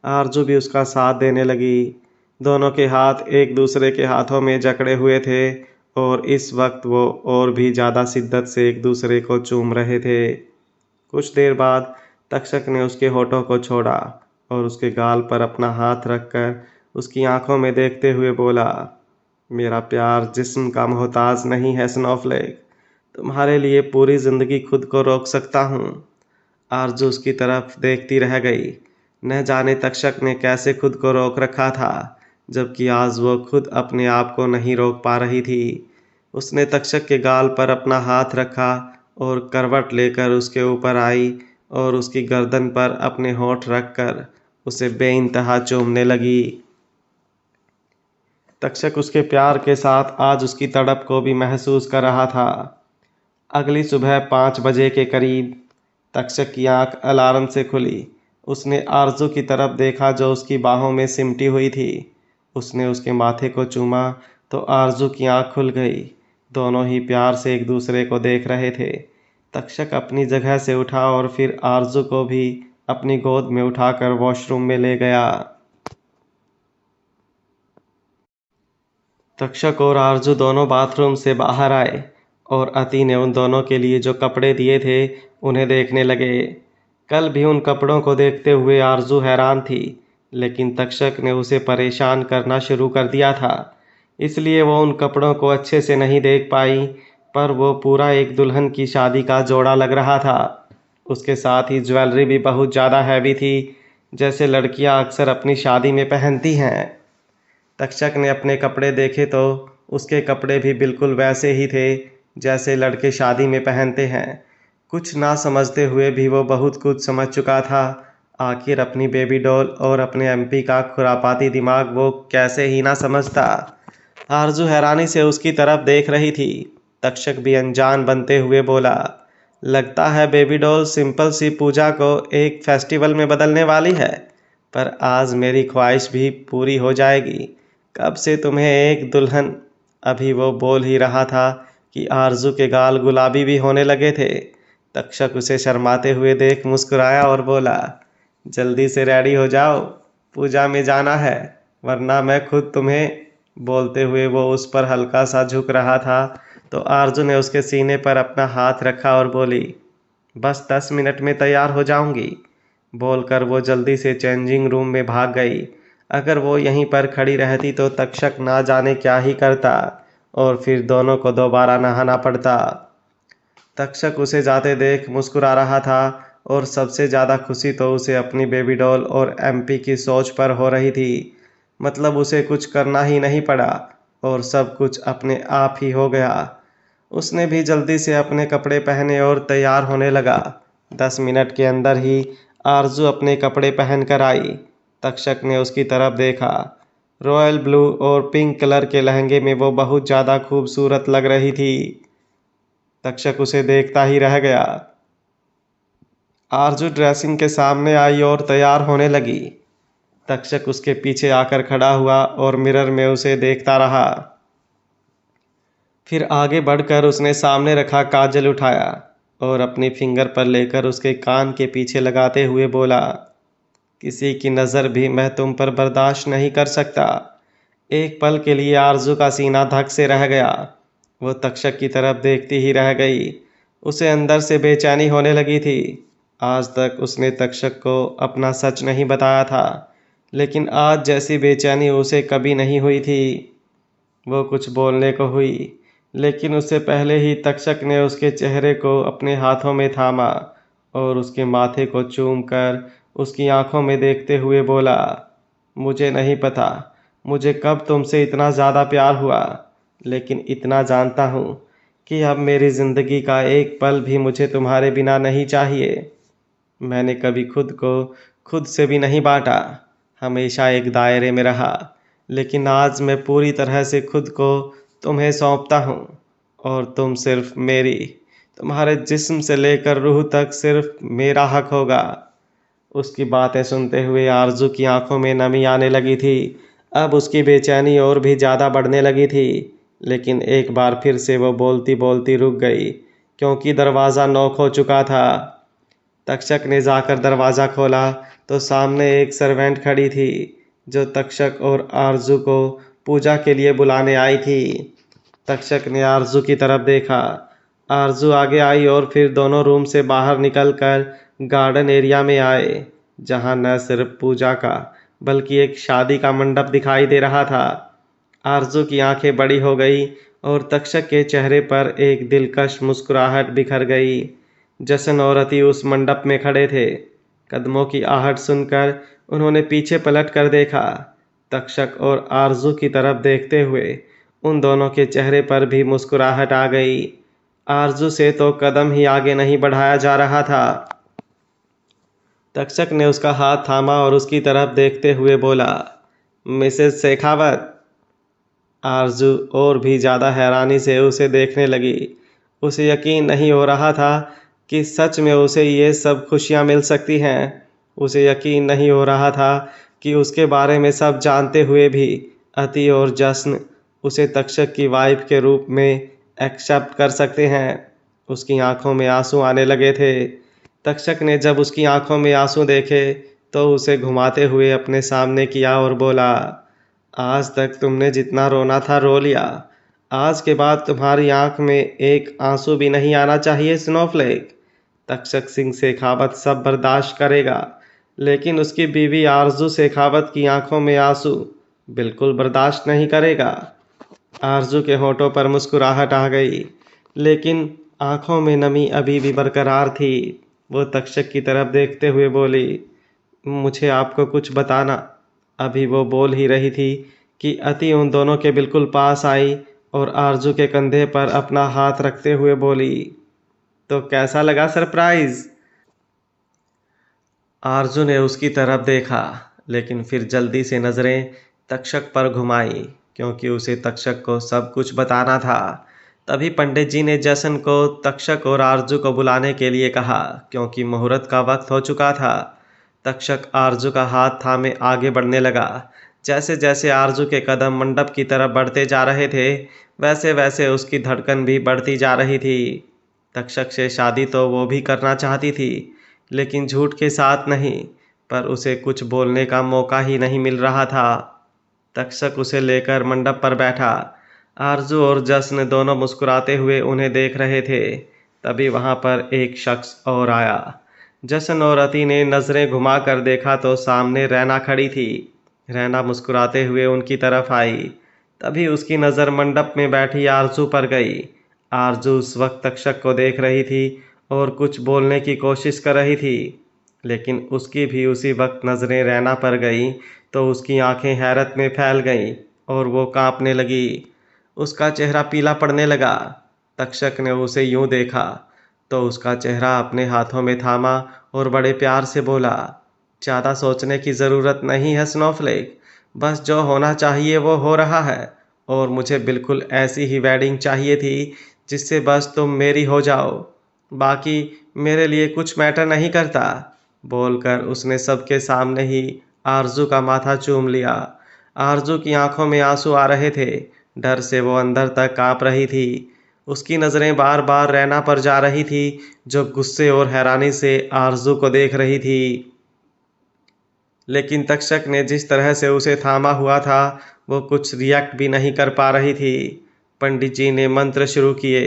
आरजू भी उसका साथ देने लगी। दोनों के हाथ एक दूसरे के हाथों में जकड़े हुए थे और इस वक्त वो और भी ज़्यादा शिद्दत से एक दूसरे को चूम रहे थे। कुछ देर बाद तक्षक ने उसके होठों को छोड़ा और उसके गाल पर अपना हाथ रखकर उसकी आंखों में देखते हुए बोला, मेरा प्यार जिस्म का मोहताज नहीं है स्नोफ्लेक। तुम्हारे लिए पूरी जिंदगी खुद को रोक सकता हूँ। आरजू उसकी तरफ देखती रह गई। न जाने तक्षक ने कैसे खुद को रोक रखा था, जबकि आज वो खुद अपने आप को नहीं रोक पा रही थी। उसने तक्षक के गाल पर अपना हाथ रखा और करवट लेकर उसके ऊपर आई और उसकी गर्दन पर अपने होंठ रखकर उसे बेइंतहा चूमने लगी। तक्षक उसके प्यार के साथ आज उसकी तड़प को भी महसूस कर रहा था। अगली सुबह 5 बजे के करीब तक्षक की आंख अलार्म से खुली। उसने आरजू की तरफ देखा जो उसकी बाहों में सिमटी हुई थी। उसने उसके माथे को चूमा तो आरजू की आंख खुल गई। दोनों ही प्यार से एक दूसरे को देख रहे थे। तक्षक अपनी जगह से उठा और फिर आरजू को भी अपनी गोद में उठाकर वॉशरूम में ले गया। तक्षक और आरजू दोनों बाथरूम से बाहर आए और अति ने उन दोनों के लिए जो कपड़े दिए थे उन्हें देखने लगे। कल भी उन कपड़ों को देखते हुए आरजू हैरान थी, लेकिन तक्षक ने उसे परेशान करना शुरू कर दिया था, इसलिए वो उन कपड़ों को अच्छे से नहीं देख पाई। पर वो पूरा एक दुल्हन की शादी का जोड़ा लग रहा था। उसके साथ ही ज्वेलरी भी बहुत ज़्यादा हैवी थी, जैसे लड़कियां अक्सर अपनी शादी में पहनती हैं। तक्षक ने अपने कपड़े देखे तो उसके कपड़े भी बिल्कुल वैसे ही थे जैसे लड़के शादी में पहनते हैं। कुछ ना समझते हुए भी वो बहुत कुछ समझ चुका था। आखिर अपनी बेबी डॉल और अपने एमपी का खुरापाती दिमाग वो कैसे ही ना समझता। आरजू हैरानी से उसकी तरफ देख रही थी। तक्षक भी अनजान बनते हुए बोला, लगता है बेबी डॉल सिंपल सी पूजा को एक फेस्टिवल में बदलने वाली है, पर आज मेरी ख्वाहिश भी पूरी हो जाएगी। कब से तुम्हें एक दुल्हन। अभी वो बोल ही रहा था कि आरजू के गाल गुलाबी भी होने लगे थे। तक्षक उसे शर्माते हुए देख मुस्कुराया और बोला, जल्दी से रेडी हो जाओ, पूजा में जाना है, वरना मैं खुद तुम्हें। बोलते हुए वो उस पर हल्का सा झुक रहा था तो आरजू ने उसके सीने पर अपना हाथ रखा और बोली, बस 10 मिनट में तैयार हो जाऊंगी। बोलकर वो जल्दी से चेंजिंग रूम में भाग गई। अगर वो यहीं पर खड़ी रहती तो तक्षक ना जाने क्या ही करता और फिर दोनों को दोबारा नहाना पड़ता। तक्षक उसे जाते देख मुस्कुरा रहा था और सबसे ज़्यादा खुशी तो उसे अपनी बेबी डॉल और एमपी की सोच पर हो रही थी। मतलब उसे कुछ करना ही नहीं पड़ा और सब कुछ अपने आप ही हो गया। उसने भी जल्दी से अपने कपड़े पहने और तैयार होने लगा। 10 मिनट के अंदर ही आरजू अपने कपड़े पहन कर आई। तक्षक ने उसकी तरफ देखा। रॉयल ब्लू और पिंक कलर के लहंगे में वो बहुत ज़्यादा खूबसूरत लग रही थी। तक्षक उसे देखता ही रह गया। आरजू ड्रेसिंग के सामने आई और तैयार होने लगी। तक्षक उसके पीछे आकर खड़ा हुआ और मिरर में उसे देखता रहा। फिर आगे बढ़कर उसने सामने रखा काजल उठाया और अपनी फिंगर पर लेकर उसके कान के पीछे लगाते हुए बोला, किसी की नज़र भी मैं तुम पर बर्दाश्त नहीं कर सकता। एक पल के लिए आरजू का सीना धक से रह गया। वो तक्षक की तरफ देखती ही रह गई। उसे अंदर से बेचैनी होने लगी थी। आज तक उसने तक्षक को अपना सच नहीं बताया था, लेकिन आज जैसी बेचैनी उसे कभी नहीं हुई थी। वो कुछ बोलने को हुई, लेकिन उससे पहले ही तक्षक ने उसके चेहरे को अपने हाथों में थामा और उसके माथे को चूम कर उसकी आंखों में देखते हुए बोला, मुझे नहीं पता मुझे कब तुमसे इतना ज़्यादा प्यार हुआ, लेकिन इतना जानता हूँ कि अब मेरी ज़िंदगी का एक पल भी मुझे तुम्हारे बिना नहीं चाहिए। मैंने कभी खुद को खुद से भी नहीं बांटा, हमेशा एक दायरे में रहा, लेकिन आज मैं पूरी तरह से खुद को तुम्हें सौंपता हूँ और तुम सिर्फ मेरी। तुम्हारे जिस्म से लेकर रूह तक सिर्फ मेरा हक होगा। उसकी बातें सुनते हुए आरजू की आंखों में नमी आने लगी थी। अब उसकी बेचैनी और भी ज़्यादा बढ़ने लगी थी, लेकिन एक बार फिर से वो बोलती बोलती रुक गई, क्योंकि दरवाज़ा नॉक हो चुका था। तक्षक ने जाकर दरवाज़ा खोला तो सामने एक सर्वेंट खड़ी थी जो तक्षक और आरजू को पूजा के लिए बुलाने आई थी। तक्षक ने आरजू की तरफ देखा। आरजू आगे आई और फिर दोनों रूम से बाहर निकलकर गार्डन एरिया में आए, जहां न सिर्फ पूजा का बल्कि एक शादी का मंडप दिखाई दे रहा था। आरजू की आंखें बड़ी हो गई और तक्षक के चेहरे पर एक दिलकश मुस्कुराहट बिखर गई। जशन और अति उस मंडप में खड़े थे। कदमों की आहट सुनकर उन्होंने पीछे पलट कर देखा। तक्षक और आरजू की तरफ देखते हुए उन दोनों के चेहरे पर भी मुस्कुराहट आ गई। आरजू से तो कदम ही आगे नहीं बढ़ाया जा रहा था। तक्षक ने उसका हाथ थामा और उसकी तरफ देखते हुए बोला, मिसेस शेखावत। आरजू और भी ज़्यादा हैरानी से उसे देखने लगी। उसे यकीन नहीं हो रहा था कि सच में उसे ये सब खुशियाँ मिल सकती हैं। उसे यकीन नहीं हो रहा था कि उसके बारे में सब जानते हुए भी अति और जश्न उसे तक्षक की वाइफ के रूप में एक्सेप्ट कर सकते हैं। उसकी आंखों में आंसू आने लगे थे। तक्षक ने जब उसकी आंखों में आंसू देखे तो उसे घुमाते हुए अपने सामने किया और बोला, आज तक तुमने जितना रोना था रो लिया। आज के बाद तुम्हारी आंख में एक आंसू भी नहीं आना चाहिए स्नोफ्लेक। तक्षक सिंह शेखावत सब बर्दाश्त करेगा, लेकिन उसकी बीवी आरजू शेखावत की आंखों में आंसू बिल्कुल बर्दाश्त नहीं करेगा। आरजू के होठों पर मुस्कुराहट आ गई, लेकिन आंखों में नमी अभी भी बरकरार थी। वो तक्षक की तरफ देखते हुए बोली, मुझे आपको कुछ बताना। अभी वो बोल ही रही थी कि अति उन दोनों के बिल्कुल पास आई और आरजू के कंधे पर अपना हाथ रखते हुए बोली, तो कैसा लगा सरप्राइज? आरजू ने उसकी तरफ देखा, लेकिन फिर जल्दी से नजरें तक्षक पर घुमाई, क्योंकि उसे तक्षक को सब कुछ बताना था। तभी पंडित जी ने जशन को तक्षक और आरजू को बुलाने के लिए कहा, क्योंकि मुहूर्त का वक्त हो चुका था। तक्षक आरजू का हाथ थामे आगे बढ़ने लगा। जैसे जैसे आरजू के कदम मंडप की तरफ बढ़ते जा रहे थे, वैसे वैसे उसकी धड़कन भी बढ़ती जा रही थी। तक्षक से शादी तो वो भी करना चाहती थी, लेकिन झूठ के साथ नहीं, पर उसे कुछ बोलने का मौका ही नहीं मिल रहा था। तक्षक उसे लेकर मंडप पर बैठा। आरजू और जशन दोनों मुस्कुराते हुए उन्हें देख रहे थे। तभी वहां पर एक शख्स और आया। जशन और अति ने नजरें घुमाकर देखा तो सामने रैना खड़ी थी। रैना मुस्कुराते हुए उनकी तरफ आई। तभी उसकी नज़र मंडप में बैठी आरजू पर गई। आरजू उस वक्त तक्षक को देख रही थी और कुछ बोलने की कोशिश कर रही थी, लेकिन उसकी भी उसी वक्त नज़रें रैना पर गई तो उसकी आंखें हैरत में फैल गईं और वो कांपने लगी। उसका चेहरा पीला पड़ने लगा। तक्षक ने उसे यूं देखा तो उसका चेहरा अपने हाथों में थामा और बड़े प्यार से बोला, ज़्यादा सोचने की ज़रूरत नहीं है स्नोफ्लेक, बस जो होना चाहिए वो हो रहा है और मुझे बिल्कुल ऐसी ही वेडिंग चाहिए थी जिससे बस तुम मेरी हो जाओ, बाकी मेरे लिए कुछ मैटर नहीं करता। बोलकर उसने सबके सामने ही आरजू का माथा चूम लिया। आरजू की आंखों में आंसू आ रहे थे। डर से वो अंदर तक कांप रही थी। उसकी नज़रें बार बार रैना पर जा रही थी, जो गुस्से और हैरानी से आरजू को देख रही थी। लेकिन तक्षक ने जिस तरह से उसे थामा हुआ था, वो कुछ रिएक्ट भी नहीं कर पा रही थी। पंडित जी ने मंत्र शुरू किए।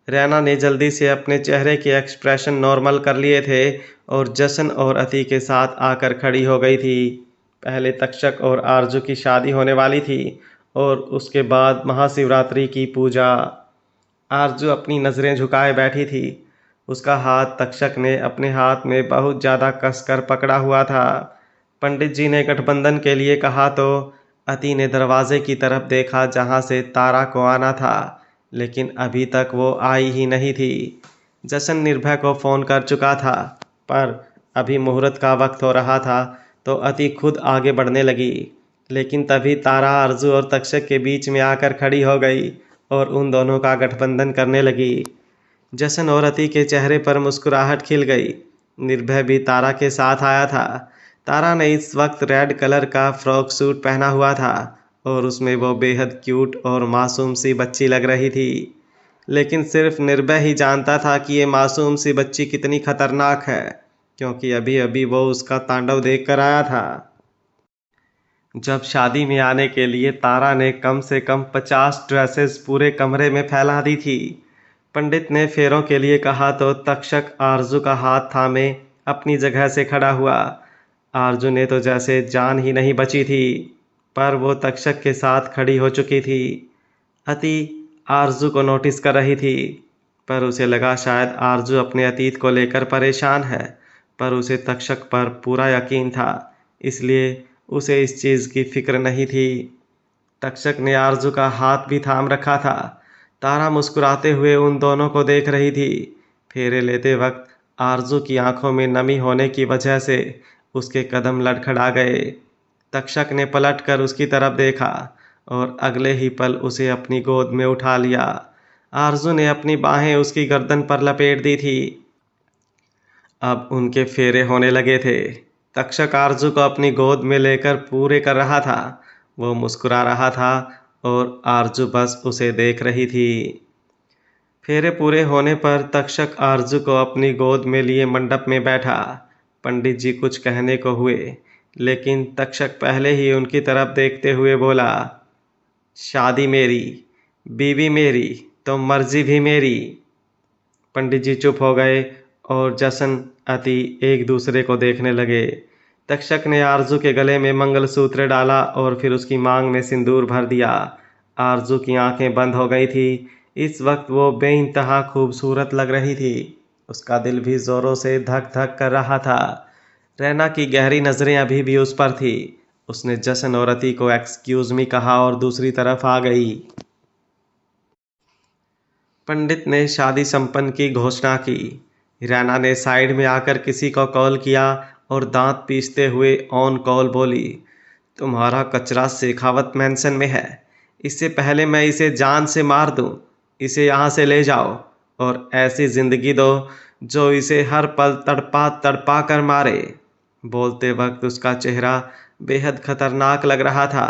रैना ने जल्दी से अपने चेहरे के एक्सप्रेशन नॉर्मल कर लिए थे और जशन और अति के साथ आकर खड़ी हो गई थी। पहले तक्षक और आरजू की शादी होने वाली थी और उसके बाद महाशिवरात्रि की पूजा। आरजू अपनी नज़रें झुकाए बैठी थी। उसका हाथ तक्षक ने अपने हाथ में बहुत ज़्यादा कसकर पकड़ा हुआ था। पंडित जी ने गठबंधन के लिए कहा तो अति ने दरवाजे की तरफ देखा जहां से तारा को आना था, लेकिन अभी तक वो आई ही नहीं थी। जशन निर्भय को फ़ोन कर चुका था, पर अभी मुहूर्त का वक्त हो रहा था तो अति खुद आगे बढ़ने लगी। लेकिन तभी तारा आरजू और तक्षक के बीच में आकर खड़ी हो गई और उन दोनों का गठबंधन करने लगी। जशन और अति के चेहरे पर मुस्कुराहट खिल गई। निर्भय भी तारा के साथ आया था। तारा ने इस वक्त रेड कलर का फ्रॉक सूट पहना हुआ था और उसमें वो बेहद क्यूट और मासूम सी बच्ची लग रही थी। लेकिन सिर्फ निर्भय ही जानता था कि ये मासूम सी बच्ची कितनी खतरनाक है, क्योंकि अभी अभी वो उसका तांडव देख कर आया था। जब शादी में आने के लिए तारा ने कम से कम 50 ड्रेसेस पूरे कमरे में फैला दी थी। पंडित ने फेरों के लिए कहा तो तक्षक आरजू का हाथ थामे अपनी जगह से खड़ा हुआ। आरजू ने तो जैसे जान ही नहीं बची थी, पर वो तक्षक के साथ खड़ी हो चुकी थी। अति आरजू को नोटिस कर रही थी, पर उसे लगा शायद आरजू अपने अतीत को लेकर परेशान है, पर उसे तक्षक पर पूरा यकीन था, इसलिए उसे इस चीज़ की फिक्र नहीं थी। तक्षक ने आरजू का हाथ भी थाम रखा था। तारा मुस्कुराते हुए उन दोनों को देख रही थी। फेरे लेते वक्त आरजू की आंखों में नमी होने की वजह से उसके कदम लड़खड़ा गए। तक्षक ने पलटकर उसकी तरफ देखा और अगले ही पल उसे अपनी गोद में उठा लिया। आरजू ने अपनी बाहें उसकी गर्दन पर लपेट दी थी। अब उनके फेरे होने लगे थे। तक्षक आरजू को अपनी गोद में लेकर पूरे कर रहा था। वो मुस्कुरा रहा था और आरजू बस उसे देख रही थी। फेरे पूरे होने पर तक्षक आरजू को अपनी गोद में लिए मंडप में बैठा। पंडित जी कुछ कहने को हुए, लेकिन तक्षक पहले ही उनकी तरफ देखते हुए बोला, शादी मेरी, बीवी मेरी, तो मर्जी भी मेरी। पंडित जी चुप हो गए और जशन अति एक दूसरे को देखने लगे। तक्षक ने आरजू के गले में मंगलसूत्र डाला और फिर उसकी मांग में सिंदूर भर दिया। आरजू की आंखें बंद हो गई थी। इस वक्त वो बेइंतहा खूबसूरत लग रही थी। उसका दिल भी जोरों से धक धक कर रहा था। रैना की गहरी नजरें अभी भी उस पर थी। उसने जशन और अति को एक्सक्यूज मी कहा और दूसरी तरफ आ गई। पंडित ने शादी संपन्न की घोषणा की। रैना ने साइड में आकर किसी को कॉल किया और दांत पीसते हुए ऑन कॉल बोली, तुम्हारा कचरा शेखावत मैंसन में है। इससे पहले मैं इसे जान से मार दूं, इसे यहाँ से ले जाओ और ऐसी जिंदगी दो जो इसे हर पल तड़पा तड़पा कर मारे। बोलते वक्त उसका चेहरा बेहद खतरनाक लग रहा था।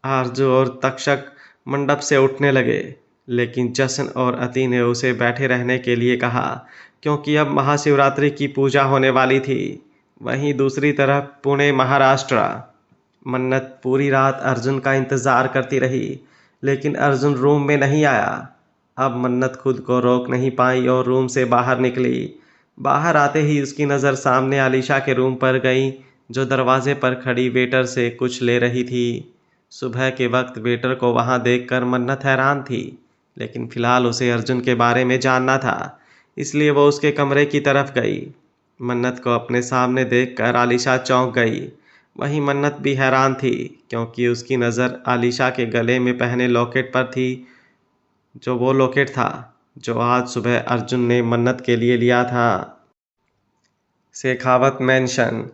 आरजू और तक्षक मंडप से उठने लगे, लेकिन जशन और अति ने उसे बैठे रहने के लिए कहा, क्योंकि अब महाशिवरात्रि की पूजा होने वाली थी। वहीं दूसरी तरफ पुणे महाराष्ट्र। मन्नत पूरी रात अर्जुन का इंतज़ार करती रही, लेकिन अर्जुन रूम में नहीं आया। अब मन्नत खुद को रोक नहीं पाई और रूम से बाहर निकली। बाहर आते ही उसकी नज़र सामने आलिशा के रूम पर गई, जो दरवाजे पर खड़ी वेटर से कुछ ले रही थी। सुबह के वक्त वेटर को वहां देखकर मन्नत हैरान थी, लेकिन फिलहाल उसे अर्जुन के बारे में जानना था, इसलिए वो उसके कमरे की तरफ गई। मन्नत को अपने सामने देखकर आलिशा चौंक गई। वहीं मन्नत भी हैरान थी, क्योंकि उसकी नज़र आलिशा के गले में पहने लॉकेट पर थी, जो वो लॉकेट था जो आज सुबह अर्जुन ने मन्नत के लिए लिया था। शेखावत मैंशन।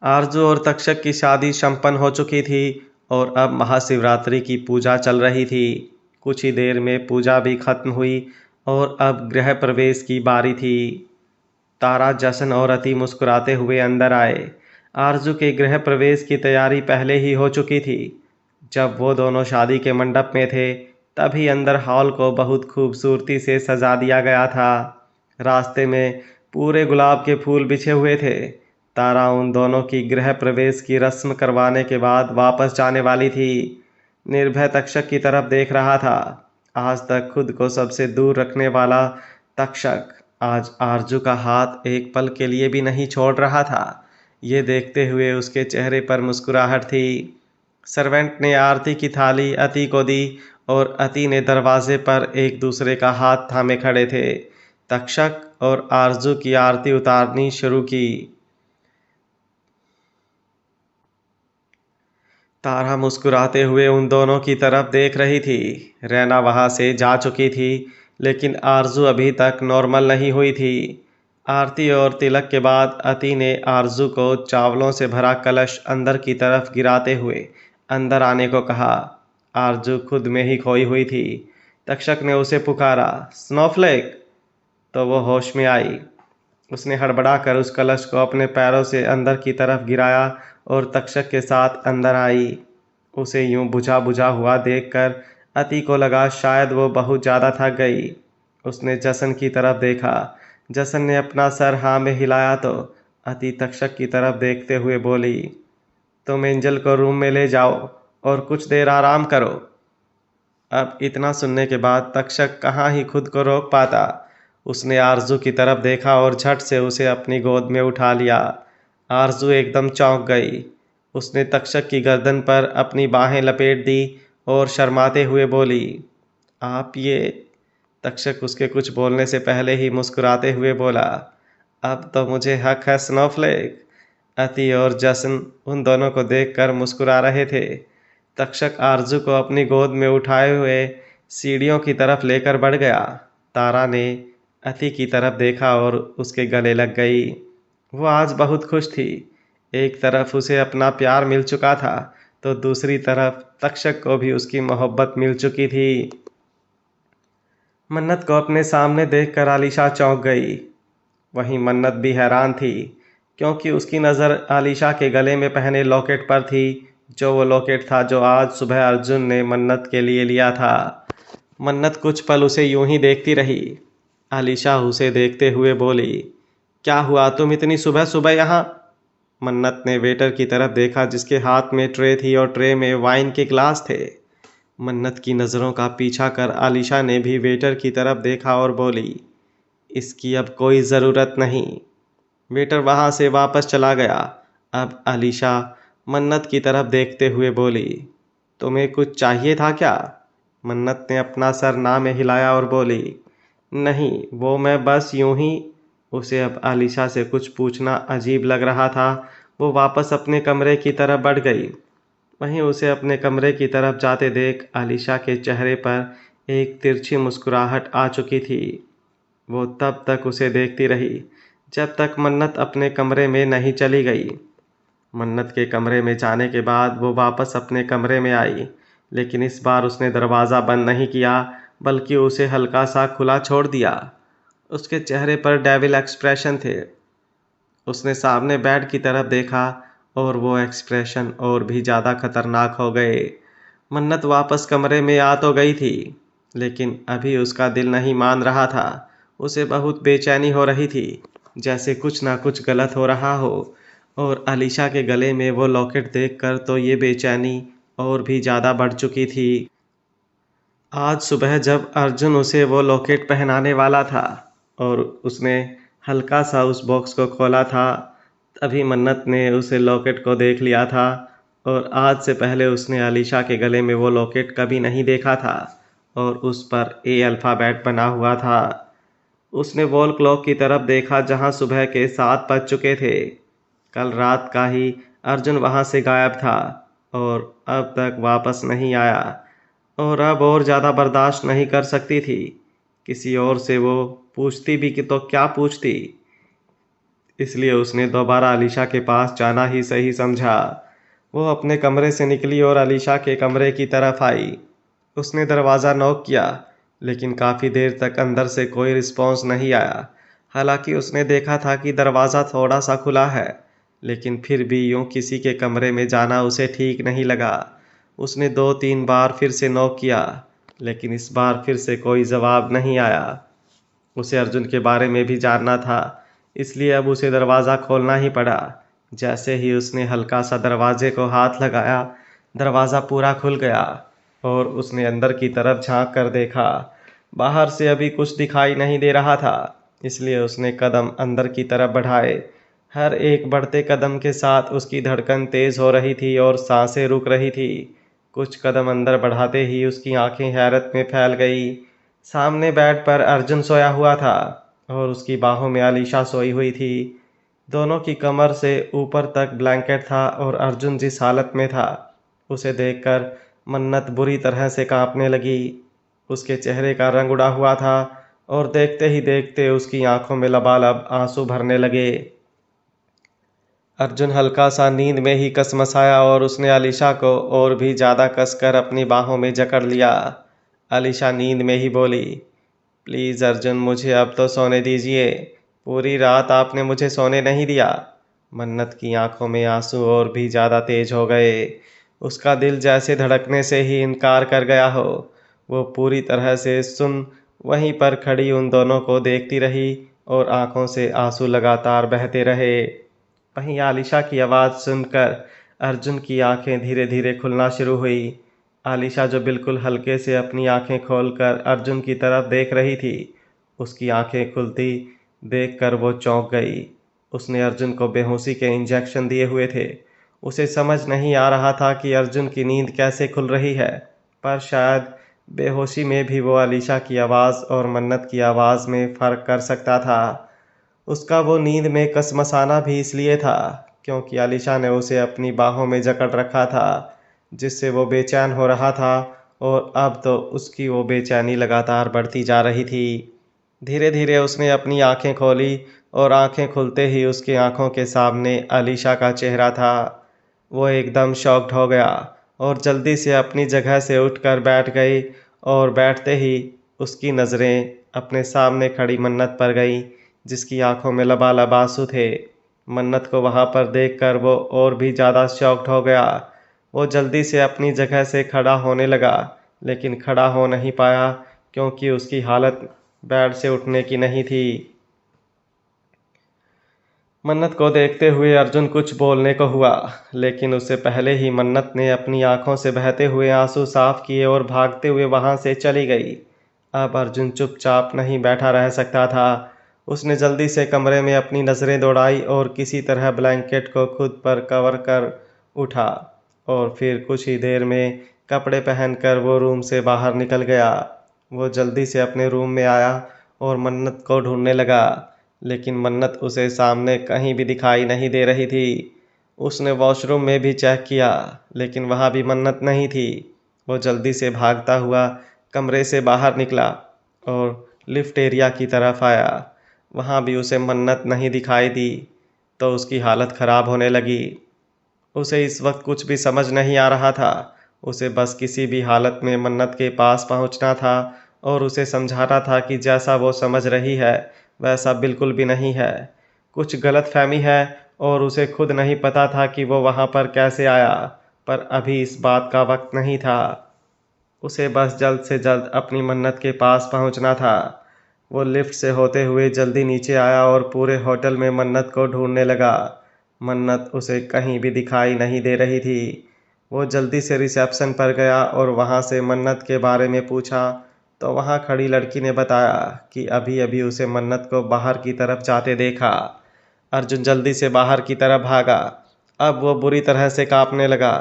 आरजू और तक्षक की शादी संपन्न हो चुकी थी और अब महाशिवरात्रि की पूजा चल रही थी। कुछ ही देर में पूजा भी खत्म हुई और अब गृह प्रवेश की बारी थी। तारा, जशन और अति मुस्कुराते हुए अंदर आए। आरजू के गृह प्रवेश की तैयारी पहले ही हो चुकी थी। जब वो दोनों शादी के मंडप में थे, तभी अंदर हॉल को बहुत खूबसूरती से सजा दिया गया था। रास्ते में पूरे गुलाब के फूल बिछे हुए थे। तारा उन दोनों की गृह प्रवेश की रस्म करवाने के बाद वापस जाने वाली थी। निर्भय तक्षक की तरफ देख रहा था। आज तक खुद को सबसे दूर रखने वाला तक्षक आज आरजू का हाथ एक पल के लिए भी नहीं छोड़ रहा था। ये देखते हुए उसके चेहरे पर मुस्कुराहट थी। सर्वेंट ने आरती की थाली अति को दी और अति ने दरवाजे पर एक दूसरे का हाथ थामे खड़े थे। तक्षक और आरजू की आरती उतारनी शुरू की। तारा मुस्कुराते हुए उन दोनों की तरफ देख रही थी। रैना वहां से जा चुकी थी, लेकिन आरजू अभी तक नॉर्मल नहीं हुई थी। आरती और तिलक के बाद अति ने आरजू को चावलों से भरा कलश अंदर की तरफ गिराते हुए अंदर आने को कहा। आरजू खुद में ही खोई हुई थी। तक्षक ने उसे पुकारा, स्नोफ्लेक, तो वो होश में आई। उसने हड़बड़ा कर उस कलश को अपने पैरों से अंदर की तरफ गिराया और तक्षक के साथ अंदर आई। उसे यूं बुझा बुझा हुआ देखकर अति को लगा शायद वो बहुत ज़्यादा थक गई। उसने जसन की तरफ देखा। जसन ने अपना सर हाँ में हिलाया तो अति तक्षक की तरफ देखते हुए बोली, तुम एंजल को रूम में ले जाओ और कुछ देर आराम करो। अब इतना सुनने के बाद तक्षक कहाँ ही खुद को रोक पाता। उसने आरजू की तरफ देखा और झट से उसे अपनी गोद में उठा लिया। आरजू एकदम चौंक गई। उसने तक्षक की गर्दन पर अपनी बाहें लपेट दी और शर्माते हुए बोली, आप ये। तक्षक उसके कुछ बोलने से पहले ही मुस्कुराते हुए बोला, अब तो मुझे हक है स्नोफ्लेक। अति और जसन उन दोनों को देखकर मुस्कुरा रहे थे। तक्षक आरजू को अपनी गोद में उठाए हुए सीढ़ियों की तरफ लेकर बढ़ गया। तारा ने अति की तरफ देखा और उसके गले लग गई। वो आज बहुत खुश थी। एक तरफ उसे अपना प्यार मिल चुका था तो दूसरी तरफ तक्षक को भी उसकी मोहब्बत मिल चुकी थी। मन्नत को अपने सामने देखकर आलिशा चौंक गई। वहीं मन्नत भी हैरान थी क्योंकि उसकी नज़र आलिशा के गले में पहने लॉकेट पर थी, जो वो लॉकेट था जो आज सुबह अर्जुन ने मन्नत के लिए लिया था। मन्नत कुछ पल उसे यूं ही देखती रही। आलिशा उसे देखते हुए बोली, क्या हुआ, तुम इतनी सुबह सुबह यहाँ? मन्नत ने वेटर की तरफ देखा जिसके हाथ में ट्रे थी और ट्रे में वाइन के ग्लास थे। मन्नत की नज़रों का पीछा कर आलिशा ने भी वेटर की तरफ देखा और बोली, इसकी अब कोई ज़रूरत नहीं। वेटर वहाँ से वापस चला गया। अब आलिशा मन्नत की तरफ देखते हुए बोली, तुम्हें कुछ चाहिए था क्या? मन्नत ने अपना सर ना में हिलाया और बोली, नहीं, वो मैं बस यूं ही। उसे अब आलिशा से कुछ पूछना अजीब लग रहा था। वो वापस अपने कमरे की तरफ बढ़ गई। वहीं उसे अपने कमरे की तरफ जाते देख आलिशा के चेहरे पर एक तिरछी मुस्कुराहट आ चुकी थी। वो तब तक उसे देखती रही जब तक मन्नत अपने कमरे में नहीं चली गई। मन्नत के कमरे में जाने के बाद वो वापस अपने कमरे में आई, लेकिन इस बार उसने दरवाज़ा बंद नहीं किया बल्कि उसे हल्का सा खुला छोड़ दिया। उसके चेहरे पर डेविल एक्सप्रेशन थे। उसने सामने बेड की तरफ देखा और वो एक्सप्रेशन और भी ज़्यादा खतरनाक हो गए। मन्नत वापस कमरे में आ तो गई थी, लेकिन अभी उसका दिल नहीं मान रहा था। उसे बहुत बेचैनी हो रही थी, जैसे कुछ ना कुछ गलत हो रहा हो। और आलिशा के गले में वो लॉकेट देखकर तो ये बेचैनी और भी ज़्यादा बढ़ चुकी थी। आज सुबह जब अर्जुन उसे वो लॉकेट पहनाने वाला था और उसने हल्का सा उस बॉक्स को खोला था, तभी मन्नत ने उसे लॉकेट को देख लिया था। और आज से पहले उसने आलिशा के गले में वो लॉकेट कभी नहीं देखा था और उस पर ए अल्फ़ाबेट बना हुआ था। उसने वॉल क्लॉक की तरफ देखा जहां सुबह के 7 बज चुके थे। कल रात का ही अर्जुन वहां से गायब था और अब तक वापस नहीं आया और अब और ज़्यादा बर्दाश्त नहीं कर सकती थी। किसी और से वो पूछती भी कि तो क्या पूछती, इसलिए उसने दोबारा अलीशा के पास जाना ही सही समझा। वो अपने कमरे से निकली और अलीशा के कमरे की तरफ आई। उसने दरवाज़ा नॉक किया, लेकिन काफ़ी देर तक अंदर से कोई रिस्पॉन्स नहीं आया। हालांकि उसने देखा था कि दरवाज़ा थोड़ा सा खुला है, लेकिन फिर भी यूँ किसी के कमरे में जाना उसे ठीक नहीं लगा। उसने 2-3 बार फिर से नॉक किया, लेकिन इस बार फिर से कोई जवाब नहीं आया। उसे अर्जुन के बारे में भी जानना था, इसलिए अब उसे दरवाज़ा खोलना ही पड़ा। जैसे ही उसने हल्का सा दरवाजे को हाथ लगाया, दरवाज़ा पूरा खुल गया और उसने अंदर की तरफ झांक कर देखा। बाहर से अभी कुछ दिखाई नहीं दे रहा था, इसलिए उसने कदम अंदर की तरफ बढ़ाए। हर एक बढ़ते कदम के साथ उसकी धड़कन तेज़ हो रही थी और सांसें रुक रही थी। कुछ कदम अंदर बढ़ाते ही उसकी आंखें हैरत में फैल गई। सामने बेड पर अर्जुन सोया हुआ था और उसकी बाहों में आलिशा सोई हुई थी। दोनों की कमर से ऊपर तक ब्लैंकेट था और अर्जुन जिस हालत में था, उसे देखकर मन्नत बुरी तरह से कांपने लगी। उसके चेहरे का रंग उड़ा हुआ था और देखते ही देखते उसकी आंखों में लबालब आंसू भरने लगे। अर्जुन हल्का सा नींद में ही कसमसाया और उसने आलिशा को और भी ज़्यादा कसकर अपनी बाहों में जकड़ लिया। आलिशा नींद में ही बोली, प्लीज़ अर्जुन, मुझे अब तो सोने दीजिए। पूरी रात आपने मुझे सोने नहीं दिया। मन्नत की आंखों में आंसू और भी ज़्यादा तेज हो गए। उसका दिल जैसे धड़कने से ही इनकार कर गया हो। वो पूरी तरह से सुन वहीं पर खड़ी उन दोनों को देखती रही और आंखों से आंसू लगातार बहते रहे। वहीं आलिशा की आवाज़ सुनकर अर्जुन की आंखें धीरे धीरे खुलना शुरू हुई। आलिशा जो बिल्कुल हल्के से अपनी आंखें खोलकर अर्जुन की तरफ देख रही थी, उसकी आंखें खुलती देखकर वो चौंक गई। उसने अर्जुन को बेहोशी के इंजेक्शन दिए हुए थे। उसे समझ नहीं आ रहा था कि अर्जुन की नींद कैसे खुल रही है, पर शायद बेहोशी में भी वो अलीशा की आवाज़ और मन्नत की आवाज़ में फ़र्क कर सकता था। उसका वो नींद में कसमसाना भी इसलिए था क्योंकि अलीशा ने उसे अपनी बाहों में जकड़ रखा था, जिससे वो बेचैन हो रहा था, और अब तो उसकी वो बेचैनी लगातार बढ़ती जा रही थी। धीरे धीरे उसने अपनी आंखें खोली और आंखें खुलते ही उसकी आंखों के सामने अलीशा का चेहरा था। वो एकदम शॉक्ड हो गया और जल्दी से अपनी जगह से उठकर बैठ गई, और बैठते ही उसकी नज़रें अपने सामने खड़ी मन्नत पर गईं, जिसकी आंखों में लबालब आंसू थे। मन्नत को वहां पर देखकर वो और भी ज़्यादा शॉक्ड हो गया। वो जल्दी से अपनी जगह से खड़ा होने लगा, लेकिन खड़ा हो नहीं पाया क्योंकि उसकी हालत बेड से उठने की नहीं थी। मन्नत को देखते हुए अर्जुन कुछ बोलने को हुआ, लेकिन उससे पहले ही मन्नत ने अपनी आंखों से बहते हुए आंसू साफ किए और भागते हुए वहां से चली गई। अब अर्जुन चुपचाप नहीं बैठा रह सकता था। उसने जल्दी से कमरे में अपनी नज़रें दौड़ाई और किसी तरह ब्लैंकेट को खुद पर कवर कर उठा, और फिर कुछ ही देर में कपड़े पहनकर वो रूम से बाहर निकल गया। वो जल्दी से अपने रूम में आया और मन्नत को ढूंढने लगा, लेकिन मन्नत उसे सामने कहीं भी दिखाई नहीं दे रही थी। उसने वॉशरूम में भी चेक किया, लेकिन वहाँ भी मन्नत नहीं थी। वो जल्दी से भागता हुआ कमरे से बाहर निकला और लिफ्ट एरिया की तरफ आया। वहाँ भी उसे मन्नत नहीं दिखाई दी, तो उसकी हालत ख़राब होने लगी। उसे इस वक्त कुछ भी समझ नहीं आ रहा था। उसे बस किसी भी हालत में मन्नत के पास पहुंचना था और उसे समझाना था कि जैसा वो समझ रही है वैसा बिल्कुल भी नहीं है। कुछ गलतफहमी है, और उसे खुद नहीं पता था कि वो वहाँ पर कैसे आया, पर अभी इस बात का वक्त नहीं था। उसे बस जल्द से जल्द अपनी मन्नत के पास पहुंचना था। वो लिफ्ट से होते हुए जल्दी नीचे आया और पूरे होटल में मन्नत को ढूंढने लगा। मन्नत उसे कहीं भी दिखाई नहीं दे रही थी। वो जल्दी से रिसेप्शन पर गया और वहाँ से मन्नत के बारे में पूछा, तो वहाँ खड़ी लड़की ने बताया कि अभी अभी उसे मन्नत को बाहर की तरफ जाते देखा। अर्जुन जल्दी से बाहर की तरफ भागा। अब वो बुरी तरह से कांपने लगा।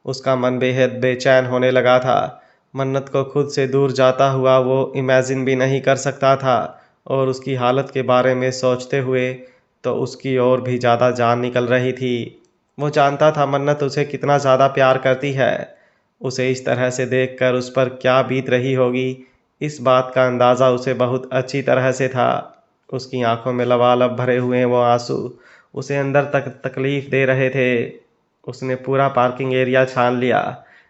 उसका मन बेहद बेचैन होने लगा था। मन्नत को खुद से दूर जाता हुआ वो इमेजिन भी नहीं कर सकता था, और उसकी हालत के बारे में सोचते हुए तो उसकी और भी ज़्यादा जान निकल रही थी। वो जानता था मन्नत उसे कितना ज़्यादा प्यार करती है। उसे इस तरह से देखकर उस पर क्या बीत रही होगी, इस बात का अंदाज़ा उसे बहुत अच्छी तरह से था। उसकी आंखों में लबालब भरे हुए वो आंसू उसे अंदर तक तकलीफ दे रहे थे। उसने पूरा पार्किंग एरिया छान लिया,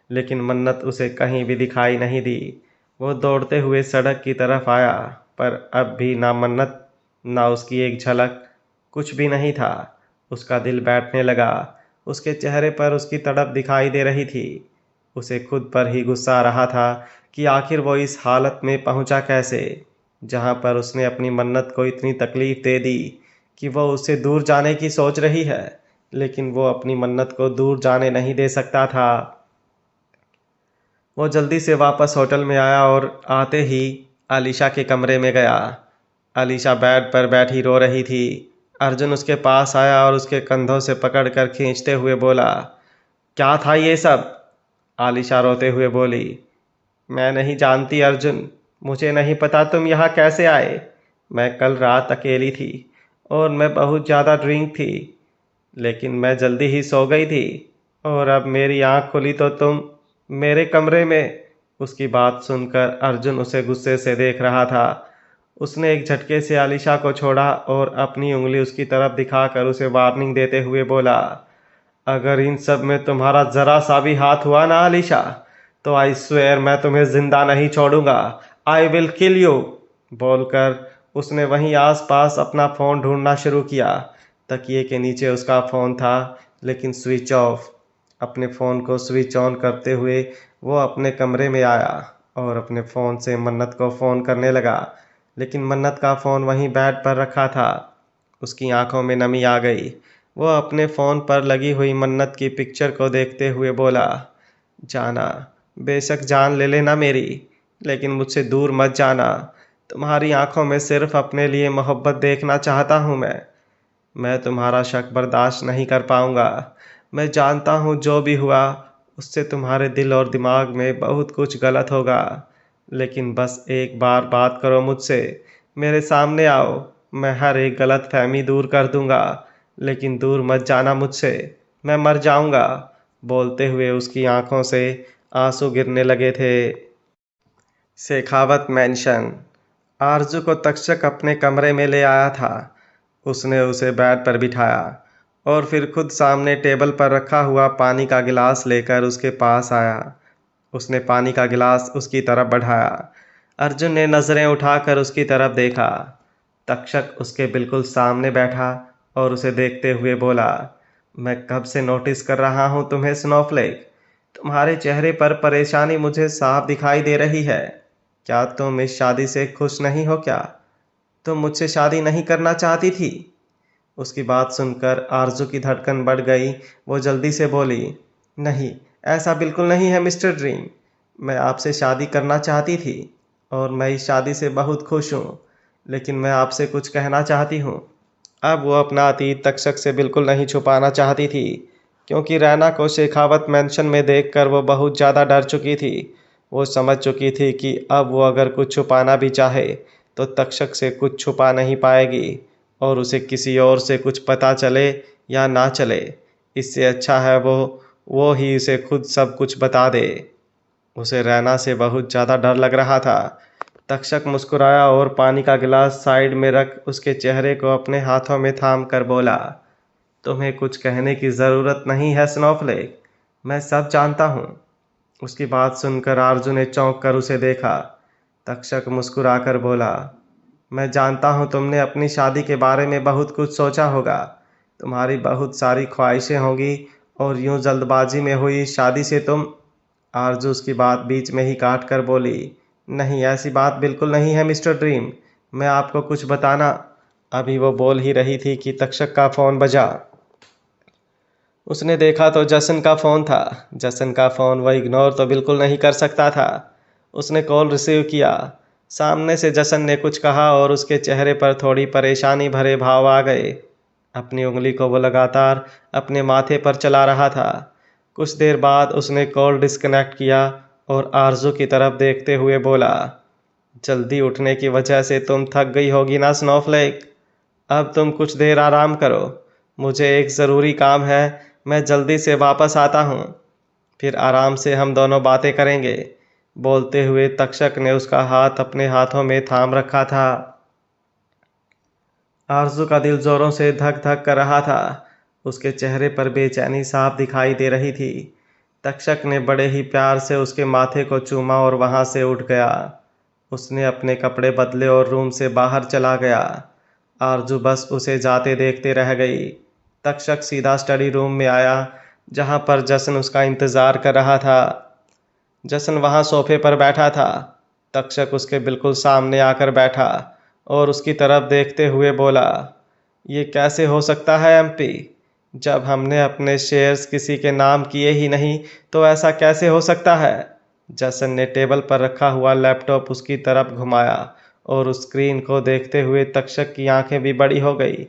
लेकिन मन्नत उसे कहीं भी दिखाई नहीं दी। वो दौड़ते हुए सड़क की तरफ आया, पर अब भी ना मन्नत ना उसकी एक झलक, कुछ भी नहीं था। उसका दिल बैठने लगा। उसके चेहरे पर उसकी तड़प दिखाई दे रही थी। उसे खुद पर ही गुस्सा आ रहा था कि आखिर वो इस हालत में पहुंचा कैसे, जहां पर उसने अपनी मन्नत को इतनी तकलीफ दे दी कि वो उससे दूर जाने की सोच रही है, लेकिन वो अपनी मन्नत को दूर जाने नहीं दे सकता था। वो जल्दी से वापस होटल में आया और आते ही अलीशा के कमरे में गया। अलीशा बेड पर बैठी रो रही थी। अर्जुन उसके पास आया और उसके कंधों से पकड़कर खींचते हुए बोला, क्या था ये सब? आलिशा रोते हुए बोली, मैं नहीं जानती अर्जुन, मुझे नहीं पता तुम यहाँ कैसे आए। मैं कल रात अकेली थी और मैं बहुत ज़्यादा ड्रिंक थी, लेकिन मैं जल्दी ही सो गई थी, और अब मेरी आँख खुली तो तुम मेरे कमरे में। उसकी बात सुनकर अर्जुन उसे गुस्से से देख रहा था। उसने एक झटके से आलिशा को छोड़ा और अपनी उंगली उसकी तरफ दिखाकर उसे वार्निंग देते हुए बोला, अगर इन सब में तुम्हारा जरा सा भी हाथ हुआ ना अलीशा, तो आई स्वेयर मैं तुम्हें जिंदा नहीं छोड़ूंगा। I will kill you. बोलकर उसने वहीं आसपास अपना फ़ोन ढूंढना शुरू किया। तकिए के नीचे उसका फ़ोन था, लेकिन स्विच ऑफ। अपने फ़ोन को स्विच ऑन करते हुए वो अपने कमरे में आया और अपने फ़ोन से मन्नत को फ़ोन करने लगा, लेकिन मन्नत का फ़ोन वहीं बेड पर रखा था। उसकी आंखों में नमी आ गई। वो अपने फ़ोन पर लगी हुई मन्नत की पिक्चर को देखते हुए बोला, जाना, बेशक जान ले लेना मेरी, लेकिन मुझसे दूर मत जाना। तुम्हारी आंखों में सिर्फ अपने लिए मोहब्बत देखना चाहता हूँ मैं। मैं तुम्हारा शक बर्दाश्त नहीं कर पाऊंगा। मैं जानता हूँ जो भी हुआ उससे तुम्हारे दिल और दिमाग में बहुत कुछ गलत होगा, लेकिन बस एक बार बात करो मुझसे। मेरे सामने आओ, मैं हर एक गलत फहमी दूर कर दूंगा, लेकिन दूर मत जाना मुझसे, मैं मर जाऊंगा। बोलते हुए उसकी आंखों से आंसू गिरने लगे थे। शेखावत मैंशन। आरजू को तक्षक अपने कमरे में ले आया था। उसने उसे बेड पर बिठाया और फिर खुद सामने टेबल पर रखा हुआ पानी का गिलास लेकर उसके पास आया। उसने पानी का गिलास उसकी तरफ बढ़ाया। अर्जुन ने नजरें उठाकर उसकी तरफ देखा। तक्षक उसके बिल्कुल सामने बैठा और उसे देखते हुए बोला, मैं कब से नोटिस कर रहा हूं तुम्हें स्नोफ्लेक। तुम्हारे चेहरे पर परेशानी मुझे साफ दिखाई दे रही है। क्या तुम इस शादी से खुश नहीं हो क्या? तुम मुझसे शादी नहीं करना चाहती थी? उसकी बात सुनकर आरजू की धड़कन बढ़ गई। वो जल्दी से बोली, नहीं, ऐसा बिल्कुल नहीं है मिस्टर ड्रीम। मैं आपसे शादी करना चाहती थी और मैं इस शादी से बहुत खुश हूँ, लेकिन मैं आपसे कुछ कहना चाहती हूँ। अब वो अपना अतीत तक्षक से बिल्कुल नहीं छुपाना चाहती थी, क्योंकि रैना को शेखावत मैंशन में देखकर वो बहुत ज़्यादा डर चुकी थी। वो समझ चुकी थी कि अब वो अगर कुछ छुपाना भी चाहे तो तक्षक से कुछ छुपा नहीं पाएगी, और उसे किसी और से कुछ पता चले या ना चले, इससे अच्छा है वो ही उसे खुद सब कुछ बता दे। उसे रैना से बहुत ज़्यादा डर लग रहा था। तक्षक मुस्कुराया और पानी का गिलास साइड में रख उसके चेहरे को अपने हाथों में थाम कर बोला, तुम्हें कुछ कहने की ज़रूरत नहीं है स्नोफ्लेक, मैं सब जानता हूँ। उसकी बात सुनकर आरजू ने चौंक कर उसे देखा। तक्षक मुस्कुराकर बोला, मैं जानता हूँ तुमने अपनी शादी के बारे में बहुत कुछ सोचा होगा। तुम्हारी बहुत सारी ख्वाहिशें होंगी और यूं जल्दबाजी में हुई शादी से तुम। आरजू उसकी बात बीच में ही काट कर बोली, नहीं, ऐसी बात बिल्कुल नहीं है मिस्टर ड्रीम, मैं आपको कुछ बताना। अभी वो बोल ही रही थी कि तक्षक का फ़ोन बजा। उसने देखा तो जसन का फ़ोन था। जसन का फ़ोन वह इग्नोर तो बिल्कुल नहीं कर सकता था। उसने कॉल रिसीव किया। सामने से जसन ने कुछ कहा और उसके चेहरे पर थोड़ी परेशानी भरे भाव आ गए। अपनी उंगली को वो लगातार अपने माथे पर चला रहा था। कुछ देर बाद उसने कॉल डिस्कनेक्ट किया और आरजू की तरफ देखते हुए बोला, जल्दी उठने की वजह से तुम थक गई होगी ना स्नोफ्लेक। अब तुम कुछ देर आराम करो, मुझे एक ज़रूरी काम है, मैं जल्दी से वापस आता हूँ, फिर आराम से हम दोनों बातें करेंगे। बोलते हुए तक्षक ने उसका हाथ अपने हाथों में थाम रखा था। आरजू का दिल जोरों से धक धक कर रहा था। उसके चेहरे पर बेचैनी साफ दिखाई दे रही थी। तक्षक ने बड़े ही प्यार से उसके माथे को चूमा और वहां से उठ गया। उसने अपने कपड़े बदले और रूम से बाहर चला गया। आरजू बस उसे जाते देखते रह गई। तक्षक सीधा स्टडी रूम में आया, जहां पर जसन उसका इंतज़ार कर रहा था। जसन वहां सोफे पर बैठा था। तक्षक उसके बिल्कुल सामने आकर बैठा और उसकी तरफ देखते हुए बोला, ये कैसे हो सकता है एमपी? जब हमने अपने शेयर्स किसी के नाम किए ही नहीं तो ऐसा कैसे हो सकता है? जसन ने टेबल पर रखा हुआ लैपटॉप उसकी तरफ घुमाया और उस स्क्रीन को देखते हुए तक्षक की आंखें भी बड़ी हो गई।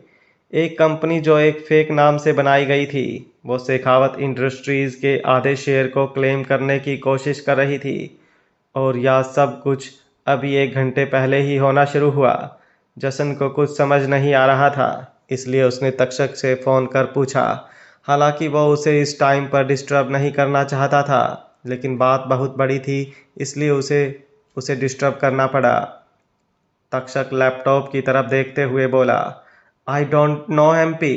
एक कंपनी जो एक फेक नाम से बनाई गई थी, वो शेखावत इंडस्ट्रीज के आधे शेयर को क्लेम करने की कोशिश कर रही थी, और यह सब कुछ अभी 1 घंटे पहले ही होना शुरू हुआ। जसन को कुछ समझ नहीं आ रहा था, इसलिए उसने तक्षक से फ़ोन कर पूछा। हालांकि वो उसे इस टाइम पर डिस्टर्ब नहीं करना चाहता था, लेकिन बात बहुत बड़ी थी, इसलिए उसे उसे डिस्टर्ब करना पड़ा। तक्षक लैपटॉप की तरफ देखते हुए बोला, आई डोंट नो एमपी,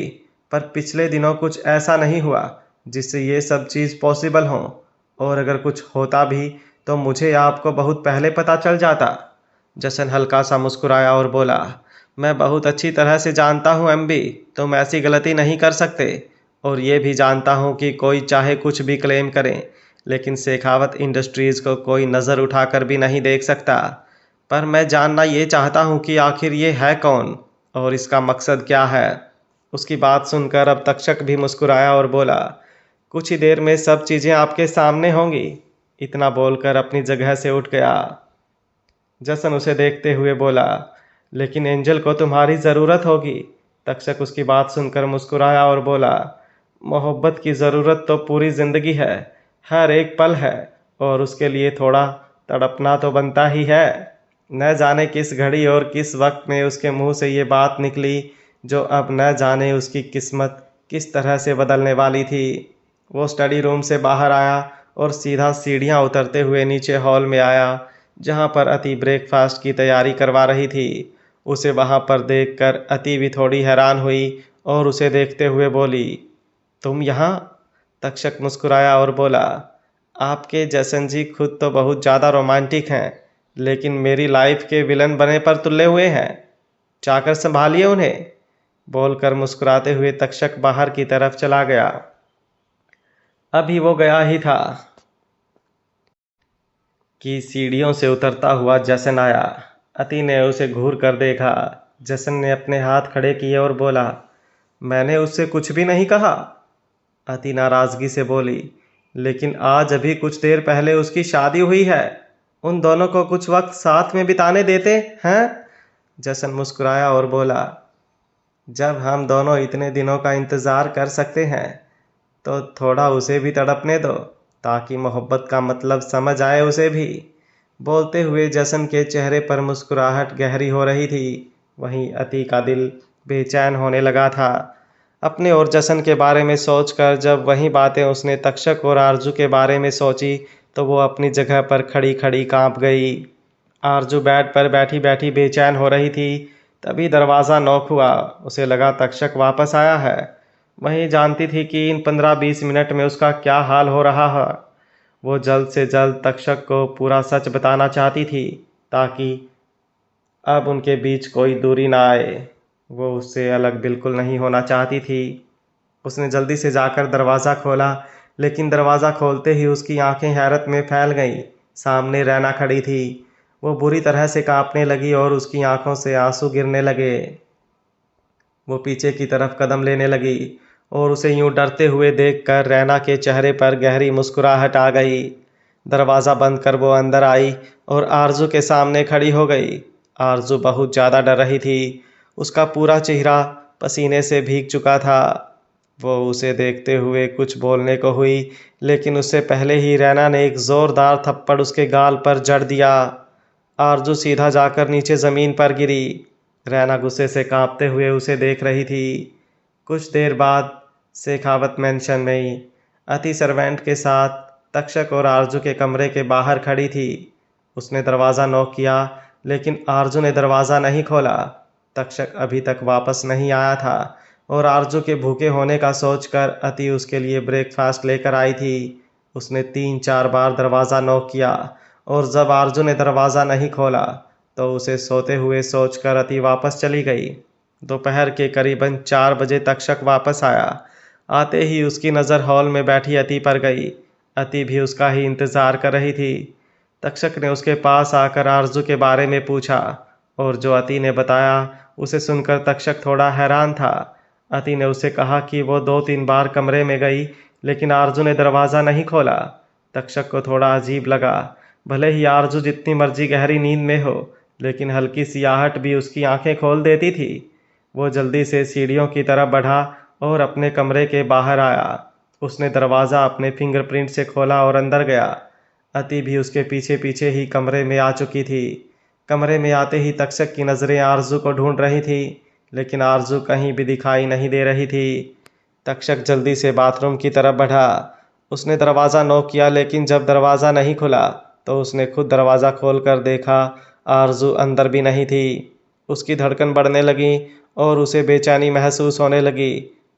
पर पिछले दिनों कुछ ऐसा नहीं हुआ जिससे ये सब चीज़ पॉसिबल हो, और अगर कुछ होता भी तो मुझे या आपको बहुत पहले पता चल जाता। जसन हल्का सा मुस्कुराया और बोला, मैं बहुत अच्छी तरह से जानता हूँ एमबी, तुम ऐसी गलती नहीं कर सकते, और ये भी जानता हूँ कि कोई चाहे कुछ भी क्लेम करे, लेकिन शेखावत इंडस्ट्रीज़ को कोई नज़र उठाकर भी नहीं देख सकता। पर मैं जानना ये चाहता हूँ कि आखिर ये है कौन और इसका मकसद क्या है। उसकी बात सुनकर अब तक्षक भी मुस्कुराया और बोला, कुछ ही देर में सब चीज़ें आपके सामने होंगी। इतना बोलकर अपनी जगह से उठ गया। जसन उसे देखते हुए बोला, लेकिन एंजल को तुम्हारी ज़रूरत होगी, तक्षक उसकी बात सुनकर मुस्कुराया और बोला, मोहब्बत की ज़रूरत तो पूरी ज़िंदगी है, हर एक पल है, और उसके लिए थोड़ा तड़पना तो बनता ही है। न जाने किस घड़ी और किस वक्त में उसके मुंह से ये बात निकली, जो अब न जाने उसकी किस्मत किस तरह से बदलने वाली थी। वो स्टडी रूम से बाहर आया और सीधा सीढ़ियां उतरते हुए नीचे हॉल में आया, जहां पर अति ब्रेकफास्ट की तैयारी करवा रही थी। उसे वहां पर देखकर अति भी थोड़ी हैरान हुई और उसे देखते हुए बोली, तुम यहाँ? तक्षक मुस्कुराया और बोला, आपके जसन जी खुद तो बहुत ज़्यादा रोमांटिक हैं, लेकिन मेरी लाइफ के विलन बने पर तुले हुए हैं। चाकर संभालिए उन्हें। बोलकर मुस्कुराते हुए तक्षक बाहर की तरफ चला गया। अभी वो गया ही था कि सीढ़ियों से उतरता हुआ जसन आया। अति ने उसे घूर कर देखा। जसन ने अपने हाथ खड़े किए और बोला, मैंने उससे कुछ भी नहीं कहा। अति नाराजगी से बोली, लेकिन आज अभी कुछ देर पहले उसकी शादी हुई है, उन दोनों को कुछ वक्त साथ में बिताने देते हैं। जसन मुस्कुराया और बोला, जब हम दोनों इतने दिनों का इंतज़ार कर सकते हैं तो थोड़ा उसे भी तड़पने दो, ताकि मोहब्बत का मतलब समझ आए उसे भी। बोलते हुए जसन के चेहरे पर मुस्कुराहट गहरी हो रही थी। वहीं अति का दिल बेचैन होने लगा था। अपने और जसन के बारे में सोचकर जब वही बातें उसने तक्षक और आरजू के बारे में सोची, तो वो अपनी जगह पर खड़ी खड़ी कांप गई। आरजू बेड पर बैठी बैठी बेचैन हो रही थी। तभी दरवाज़ा नॉक हुआ। उसे लगा तक्षक वापस आया है। वही जानती थी कि इन 15-20 मिनट में उसका क्या हाल हो रहा है। वो जल्द से जल्द तक्षक को पूरा सच बताना चाहती थी, ताकि अब उनके बीच कोई दूरी ना आए। वो उससे अलग बिल्कुल नहीं होना चाहती थी। उसने जल्दी से जाकर दरवाज़ा खोला, लेकिन दरवाज़ा खोलते ही उसकी आंखें हैरत में फैल गईं। सामने रैना खड़ी थी। वो बुरी तरह से कांपने लगी और उसकी आंखों से आंसू गिरने लगे। वो पीछे की तरफ कदम लेने लगी और उसे यूं डरते हुए देखकर रैना के चेहरे पर गहरी मुस्कुराहट आ गई। दरवाज़ा बंद कर वो अंदर आई और आरजू के सामने खड़ी हो गई। आरजू बहुत ज़्यादा डर रही थी। उसका पूरा चेहरा पसीने से भीग चुका था। वो उसे देखते हुए कुछ बोलने को हुई, लेकिन उससे पहले ही रैना ने एक ज़ोरदार थप्पड़ उसके गाल पर जड़ दिया। आरजू सीधा जाकर नीचे ज़मीन पर गिरी। रैना गुस्से से कांपते हुए उसे देख रही थी। कुछ देर बाद शेखावत मैंशन में अति सर्वेंट के साथ तक्षक और आरजू के कमरे के बाहर खड़ी थी। उसने दरवाज़ा नॉक किया, लेकिन आरजू ने दरवाज़ा नहीं खोला। तक्षक अभी तक वापस नहीं आया था और आरजू के भूखे होने का सोचकर अति उसके लिए ब्रेकफास्ट लेकर आई थी। उसने 3-4 बार दरवाज़ा नॉक किया और जब आरजू ने दरवाज़ा नहीं खोला तो उसे सोते हुए सोचकर अति वापस चली गई। दोपहर के करीबन 4 बजे तक्षक वापस आया। आते ही उसकी नज़र हॉल में बैठी अति पर गई। अति भी उसका ही इंतज़ार कर रही थी। तक्षक ने उसके पास आकर आरजू के बारे में पूछा और जो अति ने बताया उसे सुनकर तक्षक थोड़ा हैरान था। अति ने उसे कहा कि वो 2-3 बार कमरे में गई, लेकिन आरजू ने दरवाज़ा नहीं खोला। तक्षक को थोड़ा अजीब लगा। भले ही आरजू जितनी मर्जी गहरी नींद में हो, लेकिन हल्की सी आहट भी उसकी आंखें खोल देती थी। वो जल्दी से सीढ़ियों की तरफ बढ़ा और अपने कमरे के बाहर आया। उसने दरवाज़ा अपने फिंगरप्रिंट से खोला और अंदर गया। अति भी उसके पीछे पीछे ही कमरे में आ चुकी थी। कमरे में आते ही तक्षक की नज़रें आरजू को ढूंढ रही थी, लेकिन आरजू कहीं भी दिखाई नहीं दे रही थी। तक्षक जल्दी से बाथरूम की तरफ बढ़ा। उसने दरवाज़ा नॉक किया, लेकिन जब दरवाज़ा नहीं खुला तो उसने खुद दरवाज़ा खोलकर देखा। आरजू अंदर भी नहीं थी। उसकी धड़कन बढ़ने लगी और उसे बेचैनी महसूस होने लगी।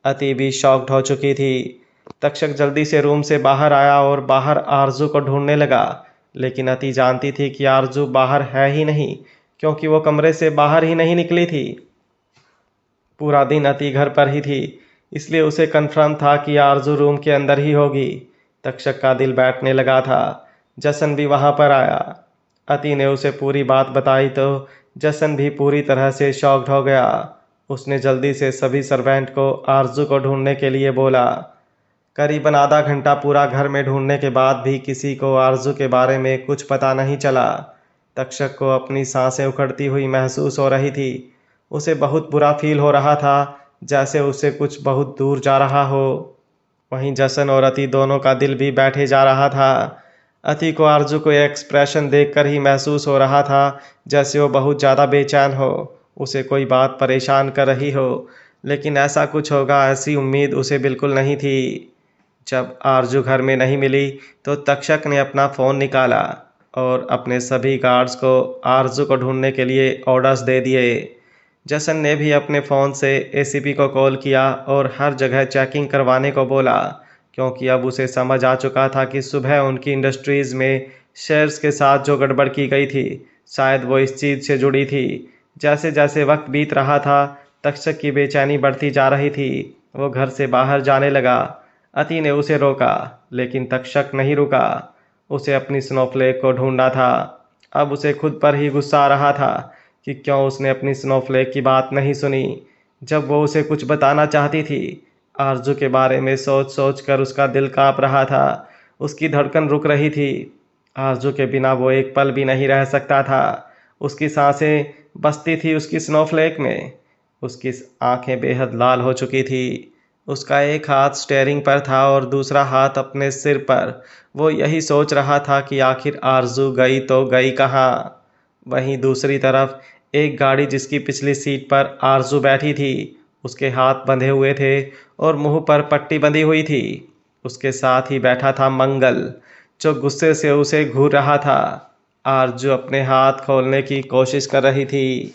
अति भी शॉक्ड हो चुकी थी। तक्षक जल्दी से रूम से बाहर आया और बाहर आरजू को ढूंढने लगा, लेकिन अति जानती थी कि आरजू बाहर है ही नहीं, क्योंकि वो कमरे से बाहर ही नहीं निकली थी। पूरा दिन अति घर पर ही थी, इसलिए उसे कन्फर्म था कि आरजू रूम के अंदर ही होगी। तक्षक का दिल बैठने लगा था। जसन भी वहां पर आया। अति ने उसे पूरी बात बताई तो जसन भी पूरी तरह से शॉक्ड हो गया। उसने जल्दी से सभी सर्वेंट को आरजू को ढूंढने के लिए बोला। करीबन आधा घंटा पूरा घर में ढूंढने के बाद भी किसी को आरजू के बारे में कुछ पता नहीं चला। तक्षक को अपनी सांसें उखड़ती हुई महसूस हो रही थी। उसे बहुत बुरा फील हो रहा था, जैसे उसे कुछ बहुत दूर जा रहा हो। वहीं जशन और अति दोनों का दिल भी बैठे जा रहा था। अति को आरजू को एक्सप्रेशन देखकर ही महसूस हो रहा था जैसे वो बहुत ज़्यादा बेचैन हो, उसे कोई बात परेशान कर रही हो, लेकिन ऐसा कुछ होगा ऐसी उम्मीद उसे बिल्कुल नहीं थी। जब आरजू घर में नहीं मिली तो तक्षक ने अपना फ़ोन निकाला और अपने सभी गार्ड्स को आरजू को ढूंढने के लिए ऑर्डर्स दे दिए। जसन ने भी अपने फ़ोन से एसीपी को कॉल किया और हर जगह चेकिंग करवाने को बोला, क्योंकि अब उसे समझ आ चुका था कि सुबह उनकी इंडस्ट्रीज़ में शेयर्स के साथ जो गड़बड़ की गई थी शायद वो इस चीज़ से जुड़ी थी। जैसे जैसे वक्त बीत रहा था तक्षक की बेचैनी बढ़ती जा रही थी। वो घर से बाहर जाने लगा। अति ने उसे रोका, लेकिन तक्षक नहीं रुका। उसे अपनी स्नोफ्लेक को ढूंढना था। अब उसे खुद पर ही गुस्सा आ रहा था कि क्यों उसने अपनी स्नोफ्लेक की बात नहीं सुनी जब वो उसे कुछ बताना चाहती थी। आरजू के बारे में सोच सोच कर उसका दिल कांप रहा था। उसकी धड़कन रुक रही थी। आरजू के बिना वो एक पल भी नहीं रह सकता था। उसकी सांसें बसती थी उसकी स्नोफ्लेक में। उसकी आंखें बेहद लाल हो चुकी थी। उसका एक हाथ स्टेयरिंग पर था और दूसरा हाथ अपने सिर पर। वो यही सोच रहा था कि आखिर आरजू गई तो गई कहाँ। वहीं दूसरी तरफ एक गाड़ी जिसकी पिछली सीट पर आरजू बैठी थी, उसके हाथ बंधे हुए थे और मुंह पर पट्टी बंधी हुई थी। उसके साथ ही बैठा था मंगल, जो गुस्से से उसे घूर रहा था। आरजू अपने हाथ खोलने की कोशिश कर रही थी।